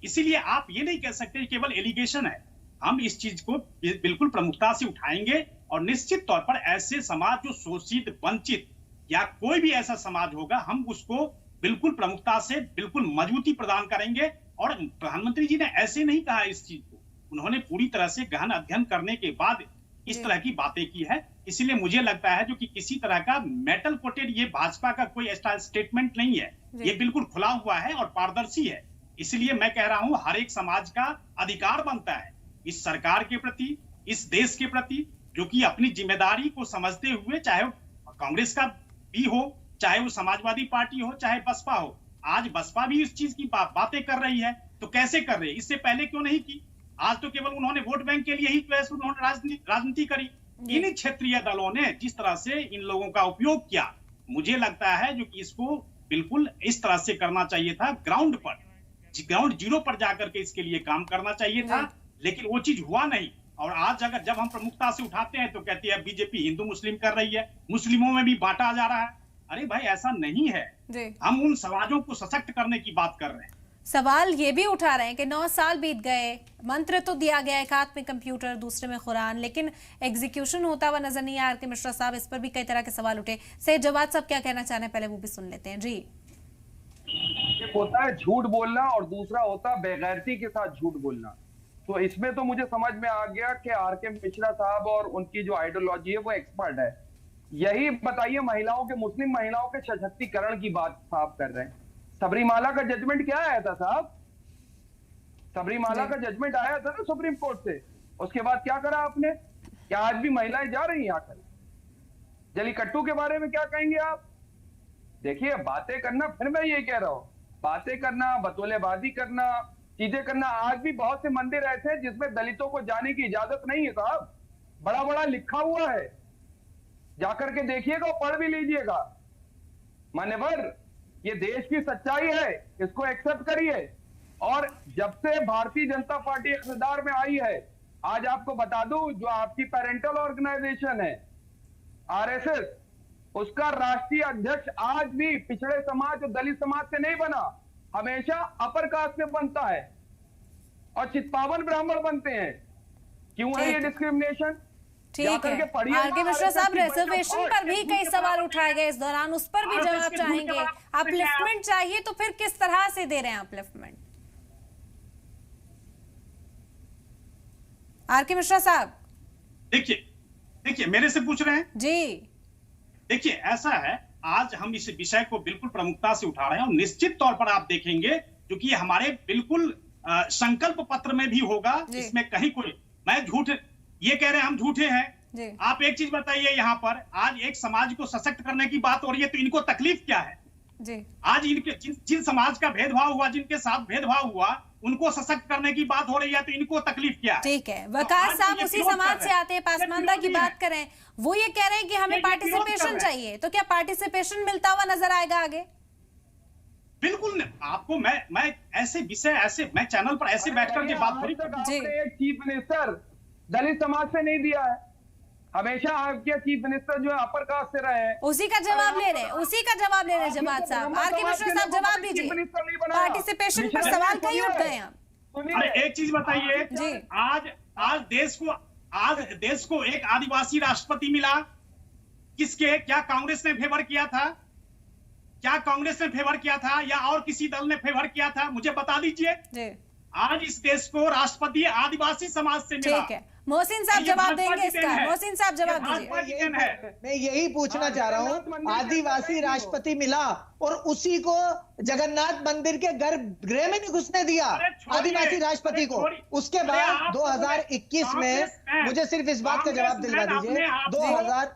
इसीलिए आप ये नहीं कह सकते केवल एलिगेशन है। हम इस चीज को बिल्कुल प्रमुखता से उठाएंगे, और निश्चित तौर पर ऐसे समाज जो शोषित, वंचित या कोई भी ऐसा समाज होगा, हम उसको बिल्कुल प्रमुखता से बिल्कुल मजबूती प्रदान करेंगे। और प्रधानमंत्री जी ने ऐसे नहीं कहा इस चीज को, उन्होंने पूरी तरह से गहन अध्ययन करने के बाद इस तरह की बातें की है। इसलिए मुझे लगता है जो कि किसी तरह का मेटल कोटेड ये भाजपा का कोई स्टेटमेंट नहीं है, ये बिल्कुल खुला हुआ है और पारदर्शी है। इसलिए मैं कह रहा हूं, हर एक समाज का अधिकार बनता है इस सरकार के प्रति, इस देश के प्रति, जो कि अपनी जिम्मेदारी को समझते हुए, चाहे कांग्रेस का भी हो, चाहे वो समाजवादी पार्टी हो, चाहे बसपा हो। आज बसपा भी इस चीज की बातें कर रही है, तो कैसे कर रही है, इससे पहले क्यों नहीं की? आज तो केवल उन्होंने वोट बैंक के लिए ही तो उन्होंने राजनीति करी। इन क्षेत्रीय दलों ने जिस तरह से इन लोगों का उपयोग किया, मुझे लगता है जो कि इसको बिल्कुल इस तरह से करना चाहिए था, ग्राउंड जीरो पर जाकर के इसके लिए काम करना चाहिए था, लेकिन वो चीज हुआ नहीं। और आज अगर जब हम प्रमुखता से उठाते हैं तो कहती है बीजेपी हिंदू मुस्लिम कर रही है, मुस्लिमों में भी बांटा जा रहा है। अरे भाई, ऐसा नहीं है, हम उन समाजों को सशक्त करने की बात कर रहे हैं। सवाल ये भी उठा रहे हैं कि 9 साल बीत गए, मंत्र तो दिया गया, एक हाथ में कंप्यूटर दूसरे में कुरान, लेकिन एग्जीक्यूशन होता हुआ नजर नहीं आया। आर.के. मिश्रा साहब, इस पर भी कई तरह के सवाल उठे। सैयद जवाद साहब क्या कहना चाह रहे हैं, पहले वो भी सुन लेते हैं। जी, एक होता है झूठ बोलना और दूसरा होता है बेगैरती के साथ झूठ बोलना। तो इसमें तो मुझे समझ में आ गया कि आर.के. मिश्रा साहब और उनकी जो आइडियोलॉजी है वो एक्सपर्ट है। यही बताइए, महिलाओं के, मुस्लिम महिलाओं के सशक्तिकरण की बात साफ कर रहे हैं। सबरीमाला का जजमेंट क्या आया था साहब? सबरीमाला का जजमेंट आया था ना सुप्रीम कोर्ट से, उसके बाद क्या करा आपने? क्या आज भी महिलाएं जा रही हैं आकर? जलीकट्टू के बारे में क्या कहेंगे आप? देखिए, बातें करना, फिर मैं ये कह रहा हूं, बातें करना, बतौलेबाजी करना, चीजें करना, आज भी बहुत से मंदिर ऐसे हैं जिसमें दलितों को जाने की इजाजत नहीं है साहब। बड़ा बड़ा लिखा हुआ है, जाकर के देखिएगा, पढ़ भी लीजिएगा। मान्यवर, ये देश की सच्चाई है, इसको एक्सेप्ट करिए। और जब से भारतीय जनता पार्टी इक़्तिदार में आई है, आज आपको बता दूं, जो आपकी पेरेंटल ऑर्गेनाइजेशन है आरएसएस, उसका राष्ट्रीय अध्यक्ष आज भी पिछड़े समाज और दलित समाज से नहीं बना, हमेशा अपर कास्ट से बनता है और चित्पावन ब्राह्मण बनते हैं। क्यों है ये डिस्क्रिमिनेशन? ठीक है। आरके मिश्रा साहब, रिजर्वेशन पर भी कई सवाल उठाए गए इस दौरान, उस पर भी जवाब चाहेंगे। अपलिफ्टमेंट चाहिए तो फिर किस तरह से दे रहे हैं अपलिफ्टमेंट? आरके मिश्रा साहब, देखिए मेरे से पूछ रहे हैं जी। देखिए, ऐसा है, आज हम इस विषय को बिल्कुल प्रमुखता से उठा रहे हैं और निश्चित तौर पर आप देखेंगे, क्योंकि हमारे बिल्कुल संकल्प पत्र में भी होगा, इसमें कहीं कोई मैं झूठ ये कह रहे हैं हम झूठे हैं। आप एक चीज बताइए, यहाँ पर आज एक समाज को सशक्त करने की बात हो रही है, तो इनको तकलीफ क्या है जी? आज इनके जिन समाज का भेदभाव हुआ, जिनके साथ भेदभाव हुआ, उनको सशक्त करने की बात हो रही है, तो इनको तकलीफ क्या है? ठीक है। वकार साहब उसी समाज से आते हैं, पासमानदा की बात करें, वो ये कह रहे हैं कि हमें पार्टिसिपेशन चाहिए, तो क्या पार्टिसिपेशन मिलता हुआ नजर आएगा आगे? बिल्कुल नहीं। आपको मैं ऐसे विषय, ऐसे मैं चैनल पर ऐसे बैठकर के बात थोड़ी जी। एक चीफ मिनिस्टर दलित समाज से नहीं दिया है, हमेशा आपके चीफ मिनिस्टर जो है अपर कास्ट से रहे हैं। उसी का जवाब ले रहे हैं, उसी का जवाब ले रहे हैं जमात साहब। आरके मिश्रा साहब जवाब दीजिए, पार्टिसिपेशन पर सवाल कहीं उठ गए हैं। अरे एक चीज बताइए जी, आज देश को एक आदिवासी राष्ट्रपति मिला, किसके? क्या कांग्रेस ने फेवर किया था? क्या कांग्रेस ने फेवर किया था या और किसी दल ने फेवर किया था? मुझे बता दीजिए। आज इस देश को राष्ट्रपति आदिवासी समाज से मिला। ठीक है, मोहसिन साहब जवाब देंगे इसका। मोहसिन साहब जवाब दीजिए। मैं यही पूछना चाह रहा हूँ, आदिवासी राष्ट्रपति मिला और उसी को जगन्नाथ मंदिर के गर्भगृह में नहीं घुसने दिया, आदिवासी राष्ट्रपति को। उसके बाद 2021 में, मुझे सिर्फ इस बात का जवाब दिलवा दीजिए, 2000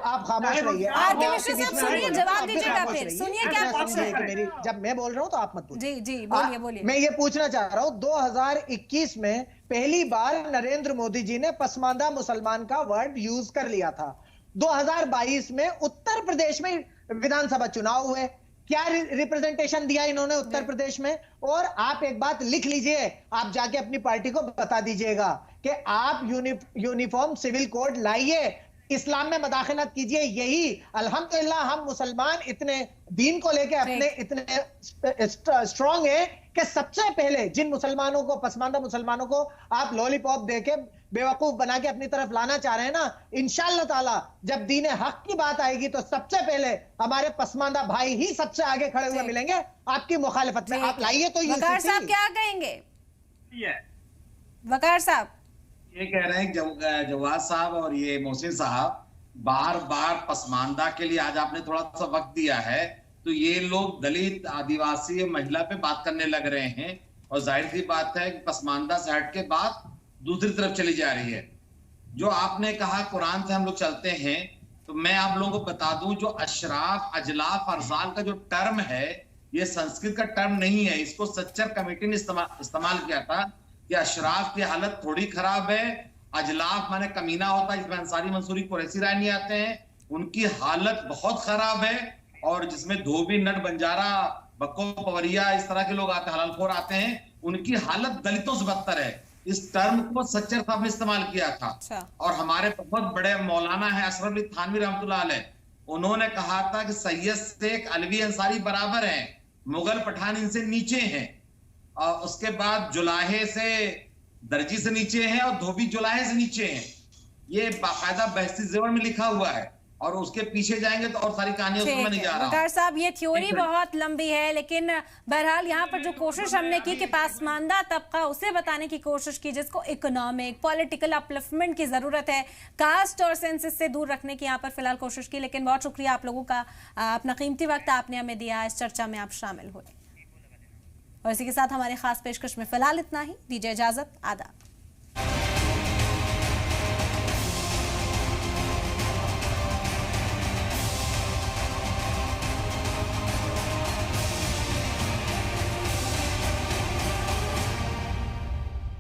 आप खामोश रहिए। आरके मिश्रा साहब सुनिए, जवाब दीजिएगा फिर, सुनिए क्या पूछ रहे हैं। मेरी जब मैं बोल रहा हूँ तो आप मत बोलिए। जी जी बोलिए बोलिए। मैं ये पूछना चाह रहा हूँ, 2021 में पहली बार नरेंद्र मोदी जी ने पसमानदा मुसलमान का वर्ड यूज कर लिया था। 2022 में उत्तर प्रदेश में विधानसभा चुनाव हुए, क्या रिप्रेजेंटेशन दिया इन्होंने उत्तर प्रदेश में? और आप एक बात लिख लीजिए, आप जाके अपनी पार्टी को बता दीजिएगा कि आप यूनिफॉर्म सिविल कोड लाइए, इस्लाम में मदाखलत कीजिए। यही अल्हम्दुलिल्लाह हम मुसलमान इतने दीन को लेके अपने इतने स्ट्रांग है कि सबसे पहले जिन मुसलमानों को, पसमानदा मुसलमानों को आप लॉलीपॉप देके बेवकूफ बना के अपनी तरफ लाना चाह रहे हैं ना, इंशाअल्लाह ताला जब दीन हक की बात आएगी तो सबसे पहले हमारे पसमानदा भाई ही सबसे आगे खड़े हुए मिलेंगे आपकी मुखालिफत में। आप लाइए तो वकार साहब क्या कहेंगे? वकार साहब ये कह रहे हैं जवाद साहब और ये मोहसिन साहब, बार बार पसमानदा के लिए आज आपने थोड़ा सा वक्त दिया है, तो ये लोग दलित, आदिवासी, महिला पे बात करने लग रहे हैं, और जाहिर सी बात है कि पसमानदा से हट के बात दूसरी तरफ चली जा रही है। जो आपने कहा कुरान से हम लोग चलते हैं, तो मैं आप लोगों को बता दूं, जो अशराफ, अजलाफ, अरजाल का जो टर्म है, ये संस्कृत का टर्म नहीं है। इसको सच्चर कमेटी ने इस्तेमाल किया था कि अशराफ की हालत थोड़ी खराब है, अजलाफ माने कमीना होता है जिसमें अंसारी, मंसूरी, कुरैशी, रानी आते हैं, उनकी हालत बहुत खराब है। और जिसमें धोबी, नट, बंजारा, बक्को, पवरिया, इस तरह के लोग आते हैं, हलालखोर आते हैं, उनकी हालत दलितों से बदतर है। इस टर्म को सच्चर साहब ने इस्तेमाल किया था। और हमारे बहुत बड़े मौलाना है असरफ अली थानवी रहमतुल्लाह अलैह, उन्होंने कहा था कि सैयद शेख, अलवी, अंसारी बराबर हैं, मुगल पठान इनसे नीचे हैं, और उसके बाद जुलाहे से, दर्जी से नीचे हैं, और धोबी जुलाहे से नीचे हैं। ये बाकायदा बहसी ज़ेवर में लिखा हुआ है, और उसके पीछे जाएंगे तो और सारी कहानियां उसमें नहीं जा रहा। वकार साहब ये थ्योरी बहुत लंबी है, लेकिन बहरहाल यहाँ पर जो कोशिश हमने की कि पासमानदा तबका उसे बताने की कोशिश की जिसको इकोनॉमिक, पॉलिटिकल अपलिफ्टमेंट की जरूरत है, कास्ट और सेंसस से दूर रखने की यहाँ पर फिलहाल कोशिश की। लेकिन बहुत शुक्रिया आप लोगों का, अपना कीमती वक्त आपने हमें दिया, इस चर्चा में आप शामिल हुए। और इसी के साथ हमारे खास पेशकश में फिलहाल इतना ही। दीजिए इजाजत, आदाब।